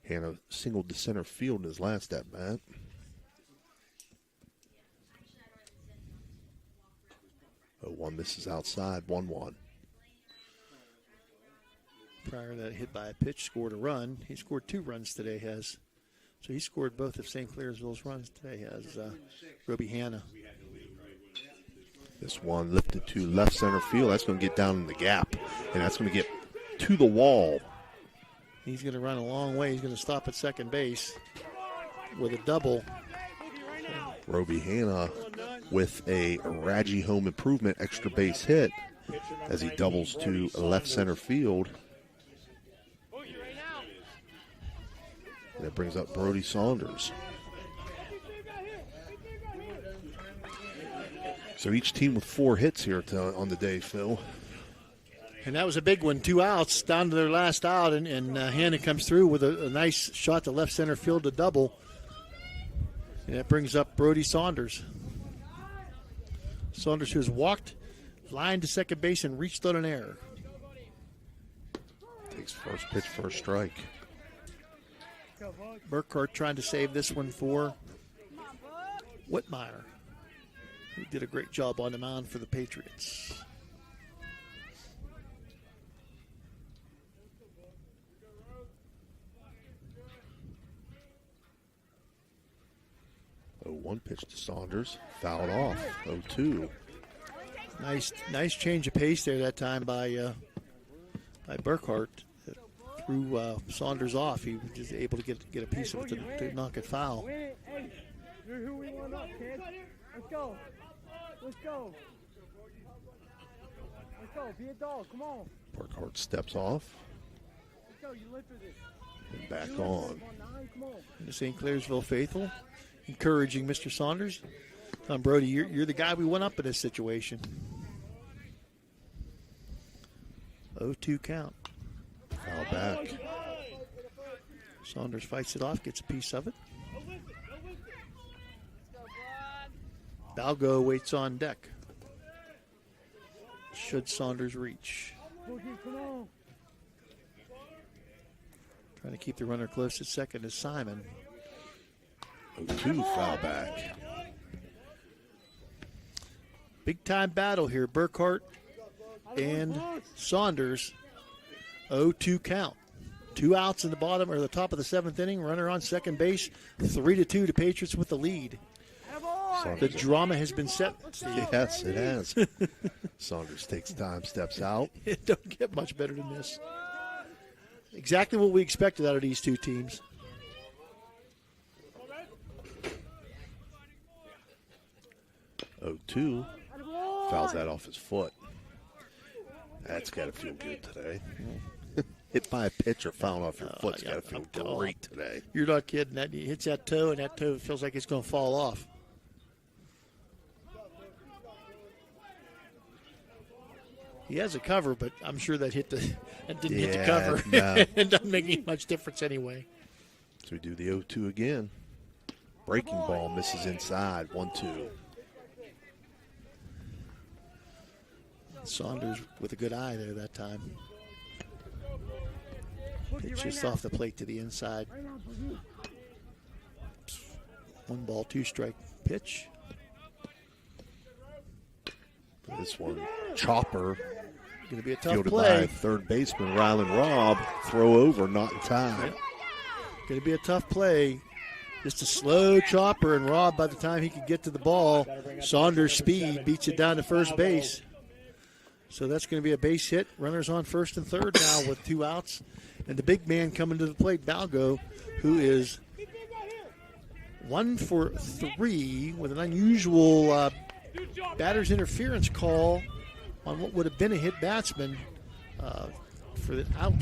Hanna singled to center field in his last at bat. One misses outside. 1-1. Prior to that hit by a pitch, scored a run. He scored 2 runs today, So he scored both of St. Clairsville's runs today, Roby Hanna. This one lifted to left center field. That's going to get down in the gap, and that's going to get to the wall. He's going to run a long way. He's going to stop at second base with a double. Roby Hanna with a Raggi home improvement extra base hit as he doubles to left center field. That brings up Brody Saunders. So each team with 4 hits here on the day, Phil. And that was a big one. 2 outs down to their last out, and Hanna comes through with a nice shot to left center field to double. And that brings up Brody Saunders. Saunders, who has walked, lined to second base, and reached on an error. Takes first pitch, first strike. Burkhart trying to save this one for Whitmire. He did a great job on the mound for the Patriots. One pitch to Saunders, fouled off. 0-2. Nice change of pace there that time by Burkhart. Threw Saunders off. He was just able to get a piece of it to knock it foul. Hey, you're who we want up, kid. Let's go. Let's go. Let's go. Be a dog. Come on. Burkhart steps off. Let's go. You live for this. And back on. And the St. Clairsville faithful encouraging Mr. Saunders. Tom Brody, you're the guy we went up in this situation. 0-2 count. Foul back. Saunders fights it off, gets a piece of it. Balgo waits on deck. Should Saunders reach. Trying to keep the runner close at second is Simon. 0-2 foul back. Big time battle here. Burkhart and Saunders. 0-2 count. 2 outs in the bottom or the top of the 7th inning. Runner on second base. 3-2 to Patriots with the lead. The drama has been set. Yes, it has. Saunders takes time, steps out. It don't get much better than this. Exactly what we expected out of these 2 teams. Two fouls that off his foot. That's got to feel good today. Hit by a pitch or foul off your foot's got to feel great today. You're not kidding. That he hits that toe, and that toe feels like it's going to fall off. He has a cover, but I'm sure that didn't hit the cover. No. It doesn't make any much difference anyway. So we do the 0-2 again. Breaking ball misses inside. 1-2. Saunders with a good eye there that time. Pitch just off the plate to the inside. 1 ball, 2 strike pitch. This one, chopper. Going to be a tough Fielded play. by third baseman Rylan Robb. Throw over, not in time. Going to be a tough play. Just a slow chopper, and Robb, by the time he could get to the ball, Saunders' speed beats it down to first base. So that's going to be a base hit. Runners on first and third now with 2 outs. And the big man coming to the plate, Balgo, who is 1 for 3 with an unusual batter's interference call on what would have been a hit batsman for the out.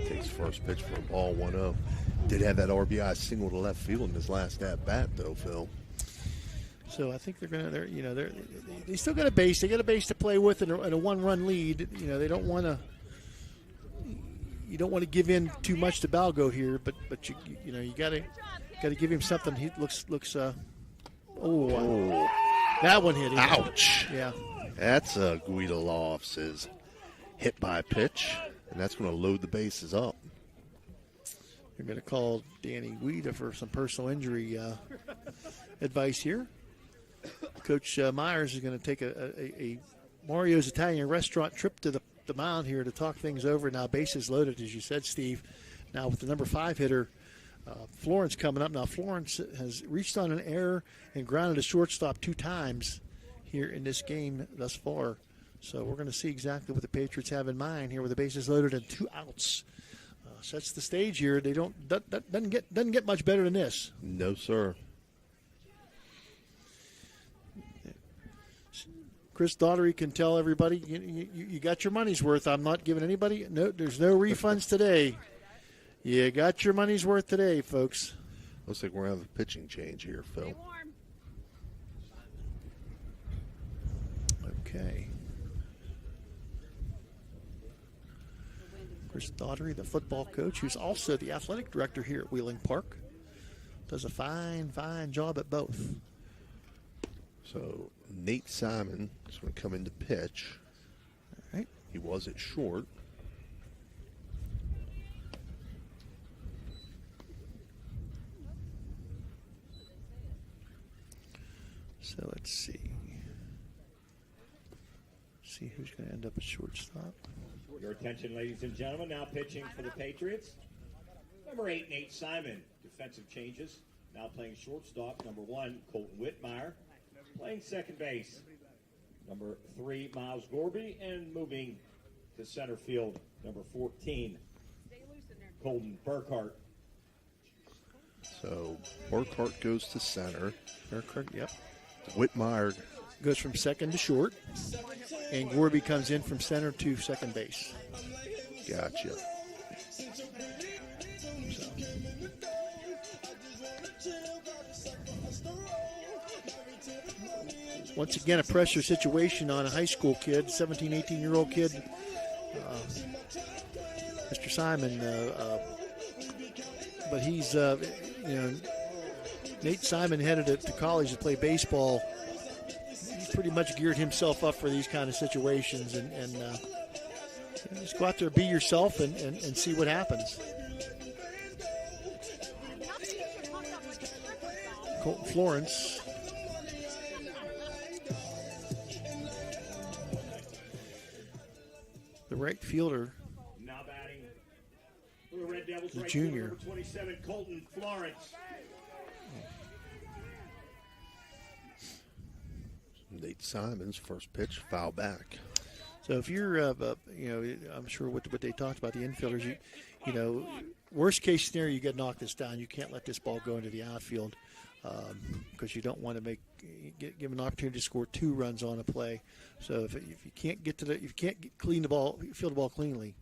Takes first pitch for a ball, 1-0. Did have that RBI single to left field in his last at bat, though, Phil. So I think they still got a base. They got a base to play with and a 1-run lead. They don't want to. You don't want to give in too much to Balgo here, but you got to give him something. He looks. That one hit him. Ouch. Yeah. That's Guido Lofts' hit by pitch, and that's going to load the bases up. They're going to call Danny Guida for some personal injury advice here. Coach Myers is going to take a Mario's Italian restaurant trip to the mound here to talk things over. Now bases loaded, as you said, Steve. Now with the number 5 hitter, Florence coming up. Now Florence has reached on an error and grounded a shortstop 2 times here in this game thus far. So we're going to see exactly what the Patriots have in mind here with the bases loaded and 2 outs. Sets the stage here. They doesn't get much better than this. No, sir. Chris Daughtery can tell everybody, you got your money's worth. I'm not giving anybody, there's no refunds today. You got your money's worth today, folks. Looks like we're going to have a pitching change here, Phil. Okay. Chris Daughtery, the football coach, who's also the athletic director here at Wheeling Park, does a fine job at both. So Nate Simon is going to come in to pitch. All right. He was at short. So let's see. See who's going to end up at shortstop. Your attention, ladies and gentlemen. Now pitching for the Patriots. Number 8, Nate Simon. Defensive changes. Now playing shortstop. Number 1, Colton Whitmire. Playing second base. Number 3, Miles Gorby. And moving to center field. Number 14, Colton Burkhart. So Burkhart goes to center. Burkhart, yep. Whitmire goes from second to short, and Gorby comes in from center to second base. Gotcha. Once again, a pressure situation on a high school kid, 17, 18-year-old kid, Mr. Simon. But he's, Nate Simon headed to college to play baseball. He's pretty much geared himself up for these kind of situations, and just go out there, be yourself, and see what happens. Colton Florence. The right fielder. Now batting for the Red Devils, the right junior. Number 27, Colton Florence. Nate Simon's first pitch, foul back. So if you're, I'm sure what they talked about, the infielders, worst case scenario, you get knocked this down. You can't let this ball go into the outfield because you don't want to give an opportunity to score 2 runs on a play. So if you can't get to if you can't clean the ball, field the ball cleanly,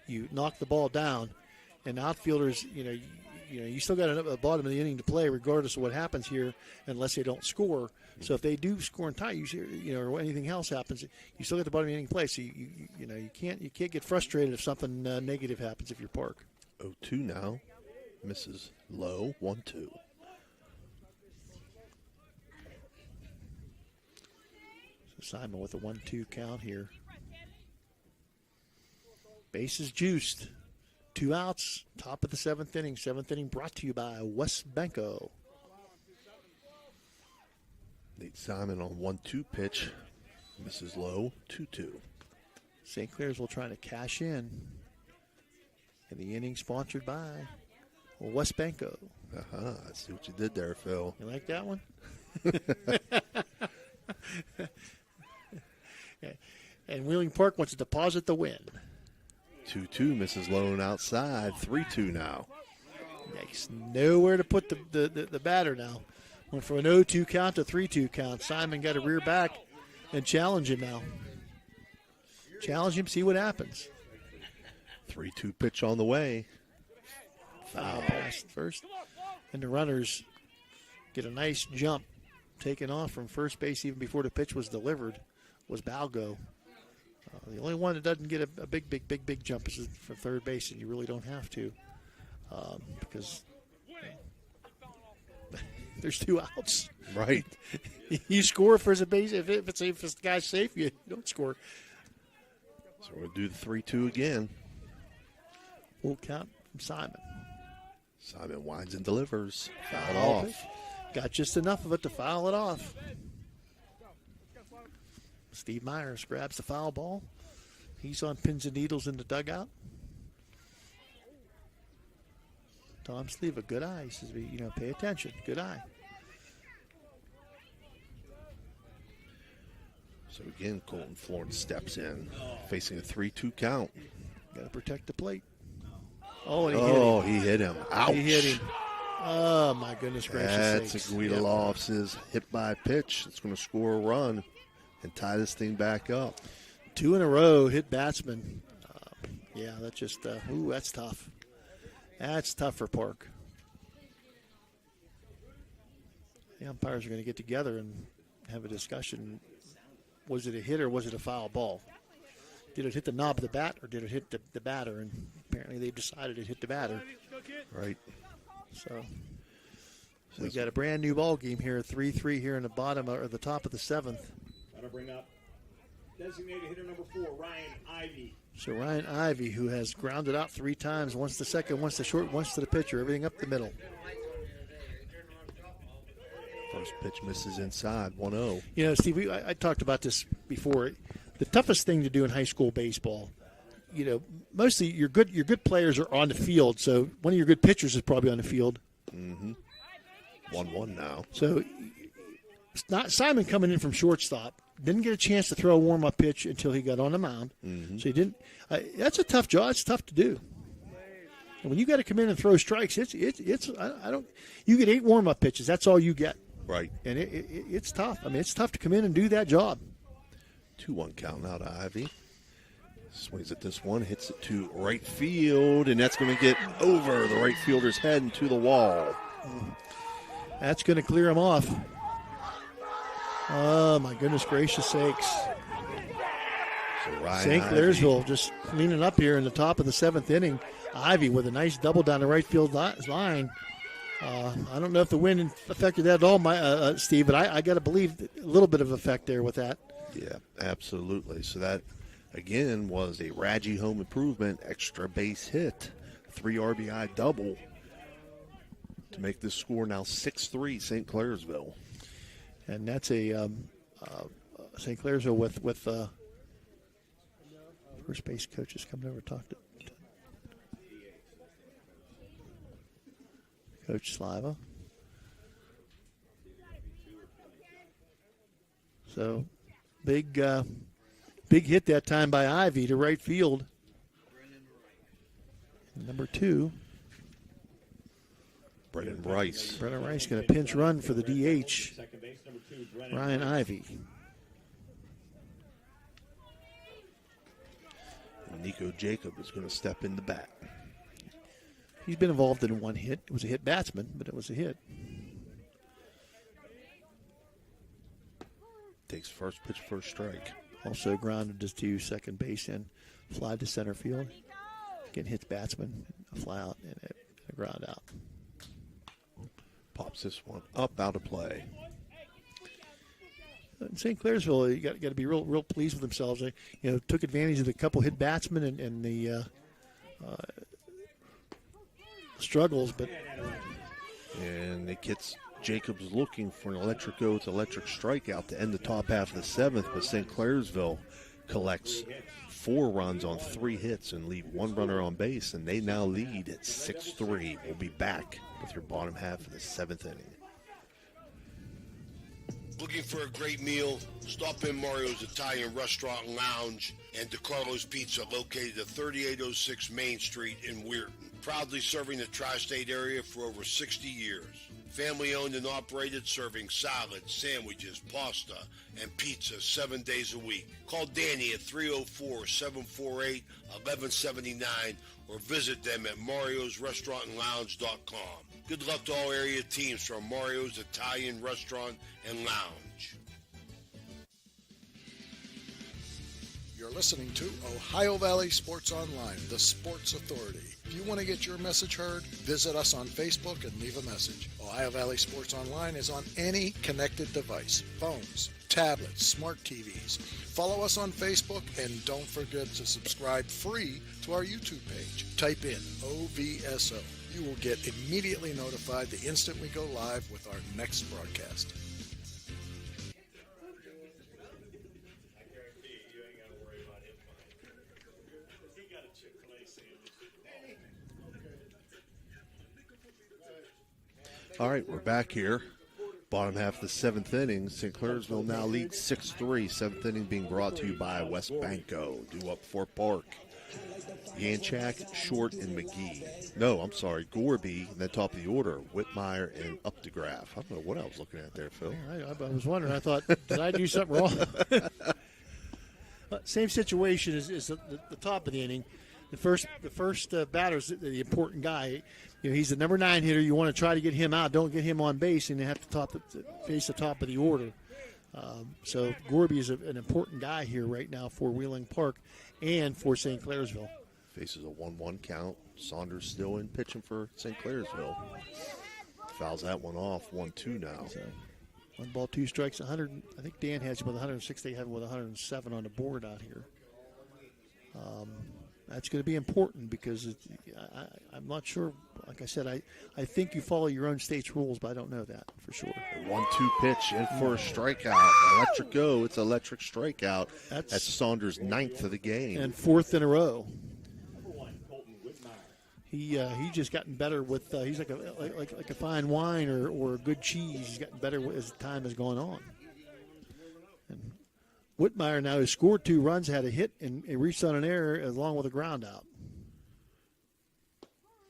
you knock the ball down, and outfielders, you still got a bottom of the inning to play, regardless of what happens here, unless they don't score. So if they do score and tie, or anything else happens, you still got the bottom of the inning to play. So you can't get frustrated if something negative happens if you're Park. 0-2 now, misses low, 1-2. So Simon with a 1-2 count here. Bases juiced. 2 outs, top of the 7th inning. 7th inning brought to you by West Banco. Nate Simon on 1-2 pitch. Misses low, 2-2. St. Clairsville trying to cash in. And the inning sponsored by West Banco. I see what you did there, Phil. You like that one? And Wheeling Park wants to deposit the win. 2-2, misses low and outside. 3-2 now. Makes nowhere to put the batter now. Went from an 0-2 count to 3-2 count. Simon got a rear back and challenge him now. Challenge him, see what happens. 3-2 pitch on the way. Foul pass first. And the runners get a nice jump. Taken off from first base even before the pitch was delivered was Balgo. The only one that doesn't get a big jump is for third base, and you really don't have to because there's 2 outs. Right. You score if there's a base. If the guy's safe, you don't score. So we'll do the 3-2 again. Full count from Simon. Simon winds and delivers. Foul off. Pitch. Got just enough of it to foul it off. Steve Myers grabs the foul ball. He's on pins and needles in the dugout. Tom Sleeve, a good eye. He says, pay attention. Good eye. So again, Colton Florence steps in, facing a 3-2 count. Got to protect the plate. Oh, and he hit him. Ouch. He hit him. Oh, my goodness gracious That's sakes. a Guido Lofts' hit by pitch. It's going to score a run and tie this thing back up. 2 in a row, hit batsman. That's just, that's tough. That's tough for Park. The umpires are going to get together and have a discussion. Was it a hit or was it a foul ball? Did it hit the knob of the bat or did it hit the batter? And apparently they've decided it hit the batter. Right. So we got a brand new ball game here, 3-3 here in the bottom or the top of the 7th. Got to bring up designated hitter number 4, Ryan Ivy. So Ryan Ivy, who has grounded out 3 times, once the second, once the short, once to the pitcher, everything up the middle. First pitch misses inside, 1-0. Steve, I talked about this before. The toughest thing to do in high school baseball, mostly your good players are on the field. So one of your good pitchers is probably on the field. Mm-hmm. 1-1 now. So it's not Simon coming in from shortstop. Didn't get a chance to throw a warm-up pitch until he got on the mound. Mm-hmm. So he didn't. That's a tough job. It's tough to do. And when you got to come in and throw strikes, it's I don't. You get 8 warm-up pitches. That's all you get. Right. And it's tough. I mean, it's tough to come in and do that job. 2-1 count out of Ivy. Swings at this one, hits it to right field, and that's going to get over the right fielder's head and to the wall. That's going to clear him off. Oh, my goodness gracious sakes. So St. Clairsville just cleaning up here in the top of the 7th inning. Ivy with a nice double down the right field line. I don't know if the wind affected that at all, Steve, but I got to believe a little bit of effect there with that. Yeah, absolutely. So that, again, was a Radji home improvement extra base hit. 3 RBI double to make this score now 6-3 St. Clairsville. And that's a St. Clairsville with first base coaches coming over to talk to Coach Sliva. So big hit that time by Ivy to right field. Number 2. Brennan Rice. Brennan Rice going to pinch run for the DH. Ryan Ivy. And Nico Jacob is going to step in the bat. He's been involved in 1 hit. It was a hit batsman, but it was a hit. Takes first pitch, first strike. Also grounded to second base and fly to center field. Again, hits batsman, a fly out, and a ground out. Pops this one up, out of play. In St. Clairsville, you got to be real pleased with themselves. They, took advantage of the couple hit batsmen and the struggles, but and it gets Jacobs looking for an electric go with electric strikeout to end the top half of the 7th, but St. Clairsville collects 4 runs on 3 hits and leave 1 runner on base, and they now lead at 6-3. We'll be back with your bottom half of the 7th inning. Looking for a great meal? Stop in Mario's Italian Restaurant and Lounge and DeCarlo's Pizza, located at 3806 Main Street in Weirton. Proudly serving the tri-state area for over 60 years. Family owned and operated, serving salads, sandwiches, pasta, and pizza 7 days a week. Call Danny at 304-748-1179 or visit them at mariosrestaurantandlounge.com. Good luck to all area teams from Mario's Italian Restaurant and Lounge. You're listening to Ohio Valley Sports Online, the sports authority. If you want to get your message heard, visit us on Facebook and leave a message. Ohio Valley Sports Online is on any connected device, phones, tablets, smart TVs. Follow us on Facebook and don't forget to subscribe free to our YouTube page. Type in OVSO. You will get immediately notified the instant we go live with our next broadcast. All right, we're back here. Bottom half of the 7th inning. St. Clairsville now leads 6-3. 7th inning being brought to you by West Banco, due up Fort Park. Yanchak, Short, and McGee. No, I'm sorry, Gorby, and then top of the order, Whitmire and Updegraff. I don't know what I was looking at there, Phil. I was wondering. I thought, did I do something wrong? Same situation as the top of the inning. The first batter's the important guy. You know, he's the number 9 hitter. You want to try to get him out. Don't get him on base, and you have to face the top of the order. So Gorby is an important guy here right now for Wheeling Park and for St. Clairsville. Faces a 1-1 count. Saunders still in pitching for St. Clairsville. Fouls that one off. 1-2 now. So 1 ball, 2 strikes. 100. I think Dan has him with 106. They have him with 107 on the board out here. That's going to be important because I'm not sure. Like I said, I think you follow your own state's rules, but I don't know that for sure. 1-2 pitch in for a strikeout. Electric go. It's electric strikeout. That's Saunders' 9th of the game. And 4th in a row. He just gotten better with. He's like a fine wine or a good cheese. He's gotten better as time has gone on. And Whitmire now has scored 2 runs, had a hit, and reached on an error along with a ground out.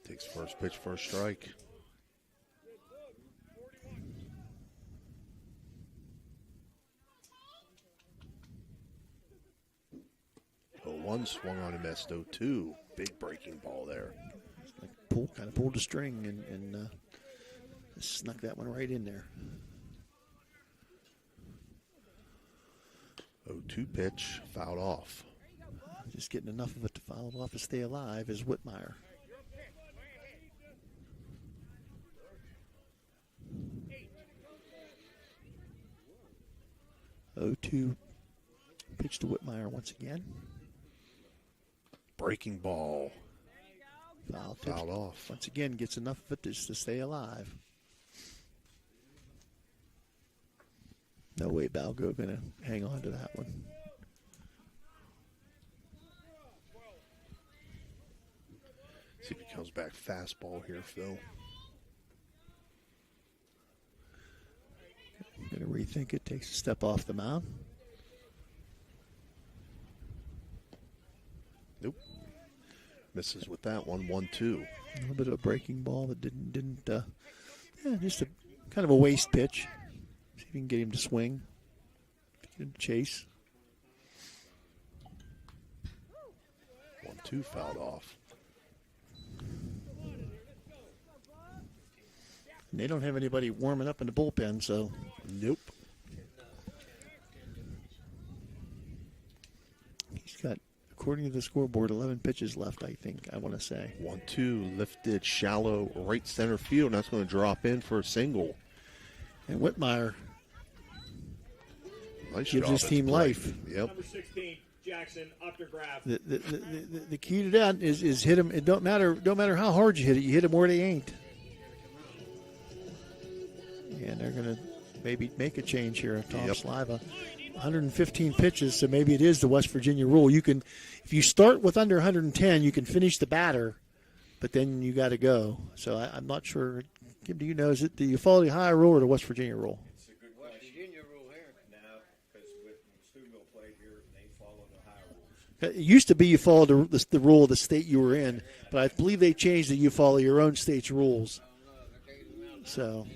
Takes first pitch for a strike. One swung on and missed. 0-2. Big breaking ball there. Kind of pulled the string and snuck that one right in there. 0-2 pitch, fouled off. Just getting enough of it to foul it off to stay alive is Whitmire. (0-2) pitch to Whitmire once again. Breaking ball. Fouled off. Once again, gets enough of it just to stay alive. No way Balgo going to hang on to that one. See if he comes back fastball here, Phil. Going to rethink it. Takes a step off the mound. Nope. Misses with that one. 1-2. A little bit of a breaking ball that didn't just a kind of a waste pitch. See if you can get him to swing. Get him to chase. 1-2 fouled off. And they don't have anybody warming up in the bullpen, so. Nope. He's got, according to the scoreboard, 11 pitches left, I think, I want to say. 1-2 lifted shallow right center field. And that's going to drop in for a single. And Whitmire gives job his team life. Yep. Number 16, Jackson, Updegraff. The key to that is hit him. It don't matter how hard you hit it. You hit them where they ain't. and they're going to maybe make a change here at Tom Sliva. 115 pitches, so maybe it is the West Virginia rule. You can, if you start with under 110, you can finish the batter, but then you got to go. So I'm not sure. Kim, do you know, do you follow the Ohio rule or the West Virginia rule? It's a good West Virginia rule here. No, because when Steubenville played here, they followed the Ohio rules. It used to be you followed the rule of the state you were in, but I believe they changed that you follow your own state's rules. So,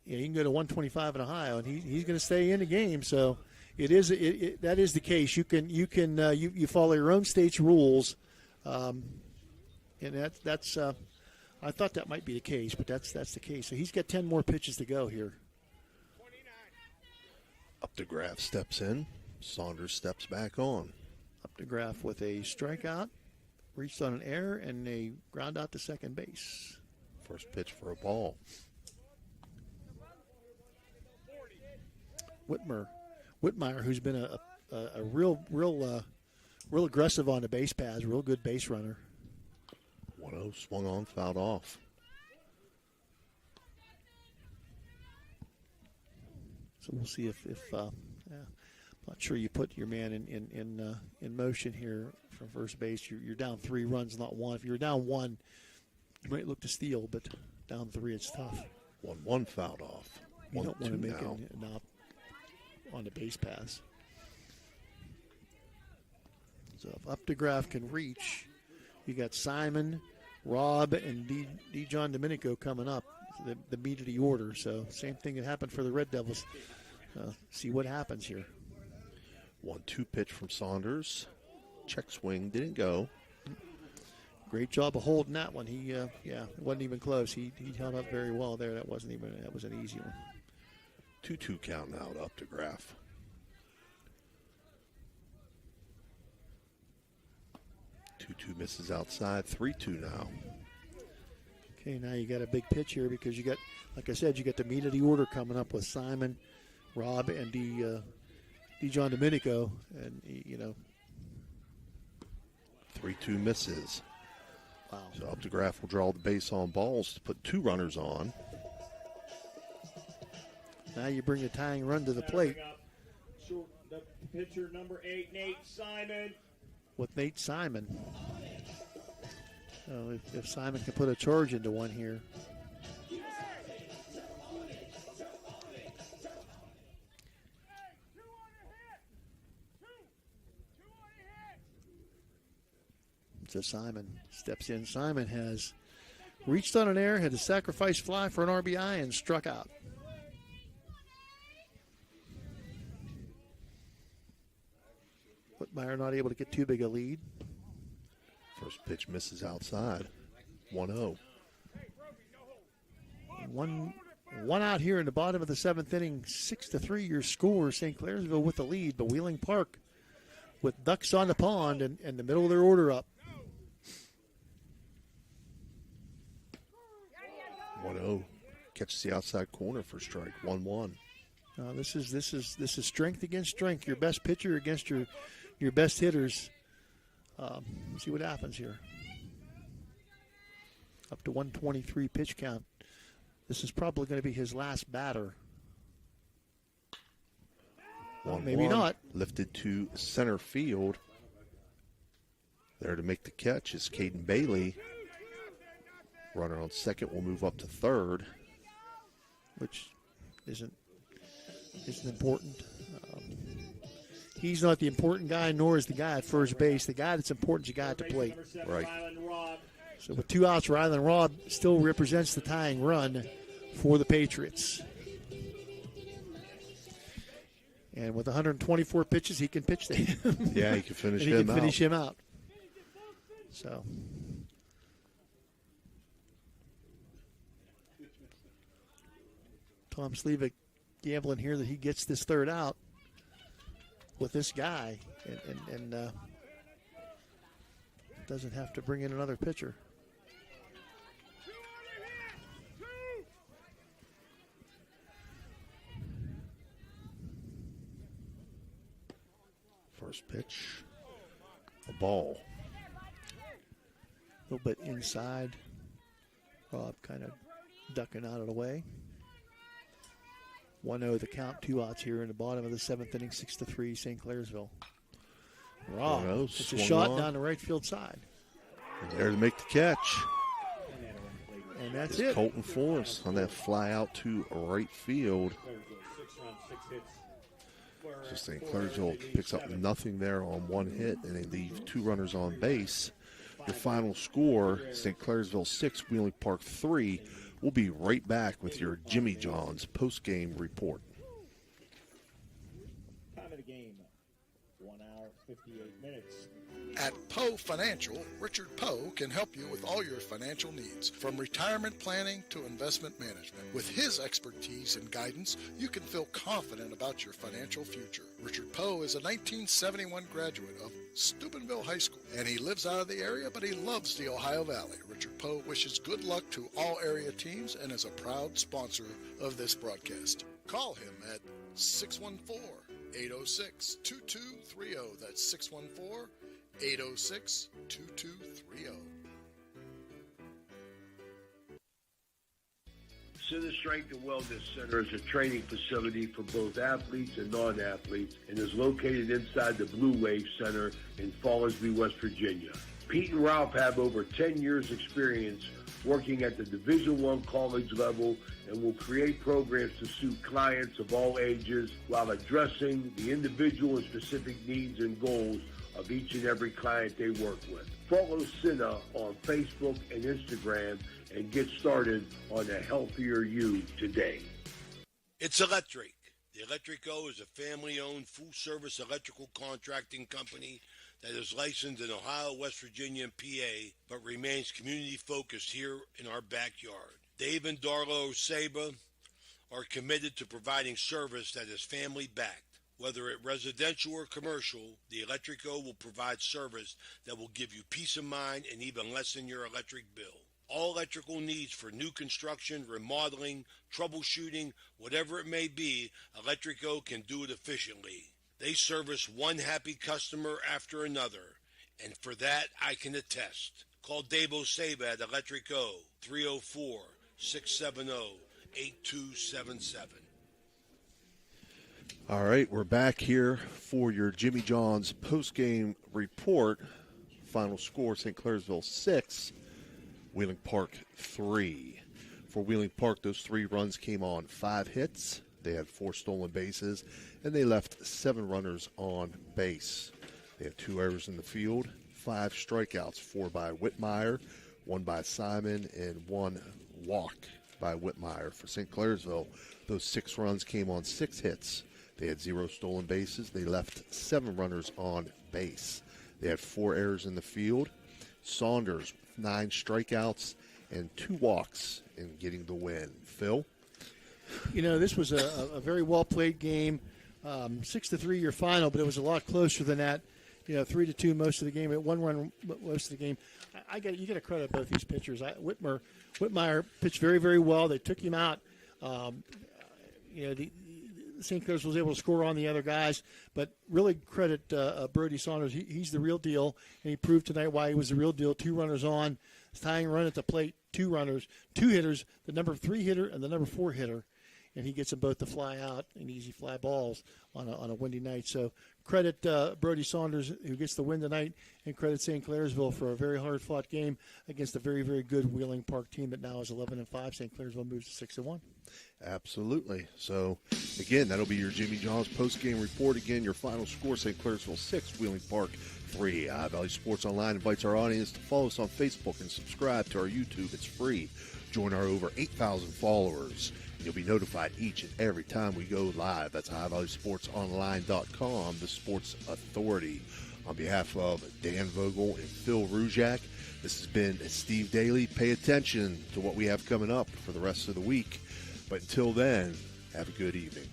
yeah, you can go to 125 in Ohio, and he's going to stay in the game. So, that is the case. You follow your own state's rules, and that's. I thought that might be the case, but that's the case. So he's got 10 more pitches to go here. Updegraff steps in. Saunders steps back on. Updegraff with a strikeout, reached on an error, and a ground out to second base. First pitch for a ball. Whitmire, who's been a real aggressive on the base paths, real good base runner. 1-0 swung on, fouled off. So we'll see if I'm not sure you put your man in motion here from first base. You're down 3 runs, not 1. If you're down 1, you might look to steal, but down 3, it's tough. 1-1 fouled off. You don't want to make now. it not on the base pass. So if Updegraff can reach, you got Simon, Rob, and D. John Domenico coming up, the meat of the order. So same thing that happened for the Red Devils. See what happens here. 1-2 pitch from Saunders. Check swing, didn't go. Great job of holding that one. He, it wasn't even close. He held up very well there. That was an easy one. 2-2 count now to Updegraff. Misses outside. 3-2 now. Okay, now you got a big pitch here because you got, like I said, you got the meat of the order coming up with Simon, Rob, and D. John Domenico, and 3-2 misses. Wow. So Updegraff will draw the base on balls to put 2 runners on. Now you bring the tying run to the plate. The pitcher number 8, Nate Simon. With Nate Simon. So if Simon can put a charge into one here. So Simon steps in. Simon has reached on an error, had a sacrifice fly for an RBI, and struck out. Whitmire not able to get too big a lead. First pitch misses outside. 1-0. One out here in the bottom of the 7th inning. 6-3 your score. St. Clairsville with the lead, but Wheeling Park with ducks on the pond and the middle of their order up. 1-0. Catches the outside corner for strike. 1-1. This is strength against strength. Your best pitcher against your best hitters. See what happens here. Up to 123 pitch count. This is probably going to be his last batter. Maybe not. Lifted to center field. There to make the catch is Caden Bailey. Runner on second will move up to third. Which isn't important. He's not the important guy, nor is the guy at first base. The guy that's important is the guy at the plate. Right. So with 2 outs, Rylan Robb still represents the tying run for the Patriots. And with 124 pitches, he can pitch to him. Yeah, he can finish him out. He can finish him out. So. Tom Sleevick gambling here that he gets this third out with this guy and doesn't have to bring in another pitcher. First pitch, a ball. A little bit inside. Rob kind of ducking out of the way. 1-0 the count, 2 outs here in the bottom of the 7th inning, 6-3 St. Clairsville. Raw. It's a shot down the right field side. And there to make the catch. And that's it. Colton Forrest on that fly out to right field. So St. Clairsville picks up nothing there on 1 hit, and they leave 2 runners on base. Your final score, St. Clairsville 6, Wheeling Park 3. We'll be right back with your Jimmy John's post-game report. Time of the game, 1 hour, 58 minutes. At Poe Financial, Richard Poe can help you with all your financial needs, from retirement planning to investment management. With his expertise and guidance, you can feel confident about your financial future. Richard Poe is a 1971 graduate of Steubenville High School, and he lives out of the area, but he loves the Ohio Valley. Richard Poe wishes good luck to all area teams and is a proud sponsor of this broadcast. Call him at 614-806-2230. That's 614-806-2230. Center Strength and Wellness Center is a training facility for both athletes and non-athletes and is located inside the Blue Wave Center in Fallersby, West Virginia. Pete and Ralph have over 10 years experience working at the Division I college level and will create programs to suit clients of all ages while addressing the individual and specific needs and goals of each and every client they work with. Follow Cinna on Facebook and Instagram and get started on a healthier you today. It's Electric. The Electrico is a family-owned, full-service electrical contracting company that is licensed in Ohio, West Virginia, and PA, but remains community-focused here in our backyard. Dave and Darla Saba are committed to providing service that is family-backed. Whether it residential or commercial, the Electrico will provide service that will give you peace of mind and even lessen your electric bill. All electrical needs for new construction, remodeling, troubleshooting, whatever it may be, Electrico can do it efficiently. They service one happy customer after another, and for that I can attest. Call Dave Osaba at Electrico, 304-670-8277. All right, we're back here for your Jimmy John's post-game report. Final score, St. Clairsville 6, Wheeling Park 3. For Wheeling Park, those 3 runs came on 5 hits. They had 4 stolen bases, and they left 7 runners on base. They had 2 errors in the field, 5 strikeouts, 4 by Whitmire, 1 by Simon, and 1 walk by Whitmire. For St. Clairsville, those 6 runs came on 6 hits. They had 0 stolen bases. They left 7 runners on base. They had 4 errors in the field. Saunders, 9 strikeouts and 2 walks in getting the win. Phil? You know, this was a very well-played game. 6-3 your final, but it was a lot closer than that. You know, 3-2 most of the game. At 1 run most of the game. You got to credit both these pitchers. Whitmire pitched very, very well. They took him out. St. Clairsville was able to score on the other guys, but really credit Brody Saunders. He's the real deal, and he proved tonight why he was the real deal. 2 runners on, tying run at the plate, 2 runners, 2 hitters, the number 3 hitter and the number 4 hitter, and he gets them both to fly out and easy fly balls on a windy night. So credit Brody Saunders, who gets the win tonight, and credit St. Clairsville for a very hard-fought game against a very, very good Wheeling Park team that now is 11-5. St. Clairsville moves to 6-1. Absolutely. So, again, that'll be your Jimmy John's post-game report. Again, your final score, St. Clairsville 6, Wheeling Park 3. Valley Sports Online invites our audience to follow us on Facebook and subscribe to our YouTube. It's free. Join our over 8,000 followers. You'll be notified each and every time we go live. That's HighValleySportsOnline.com, the sports authority. On behalf of Dan Vogel and Phil Rujak, this has been Steve Daly. Pay attention to what we have coming up for the rest of the week. But until then, have a good evening.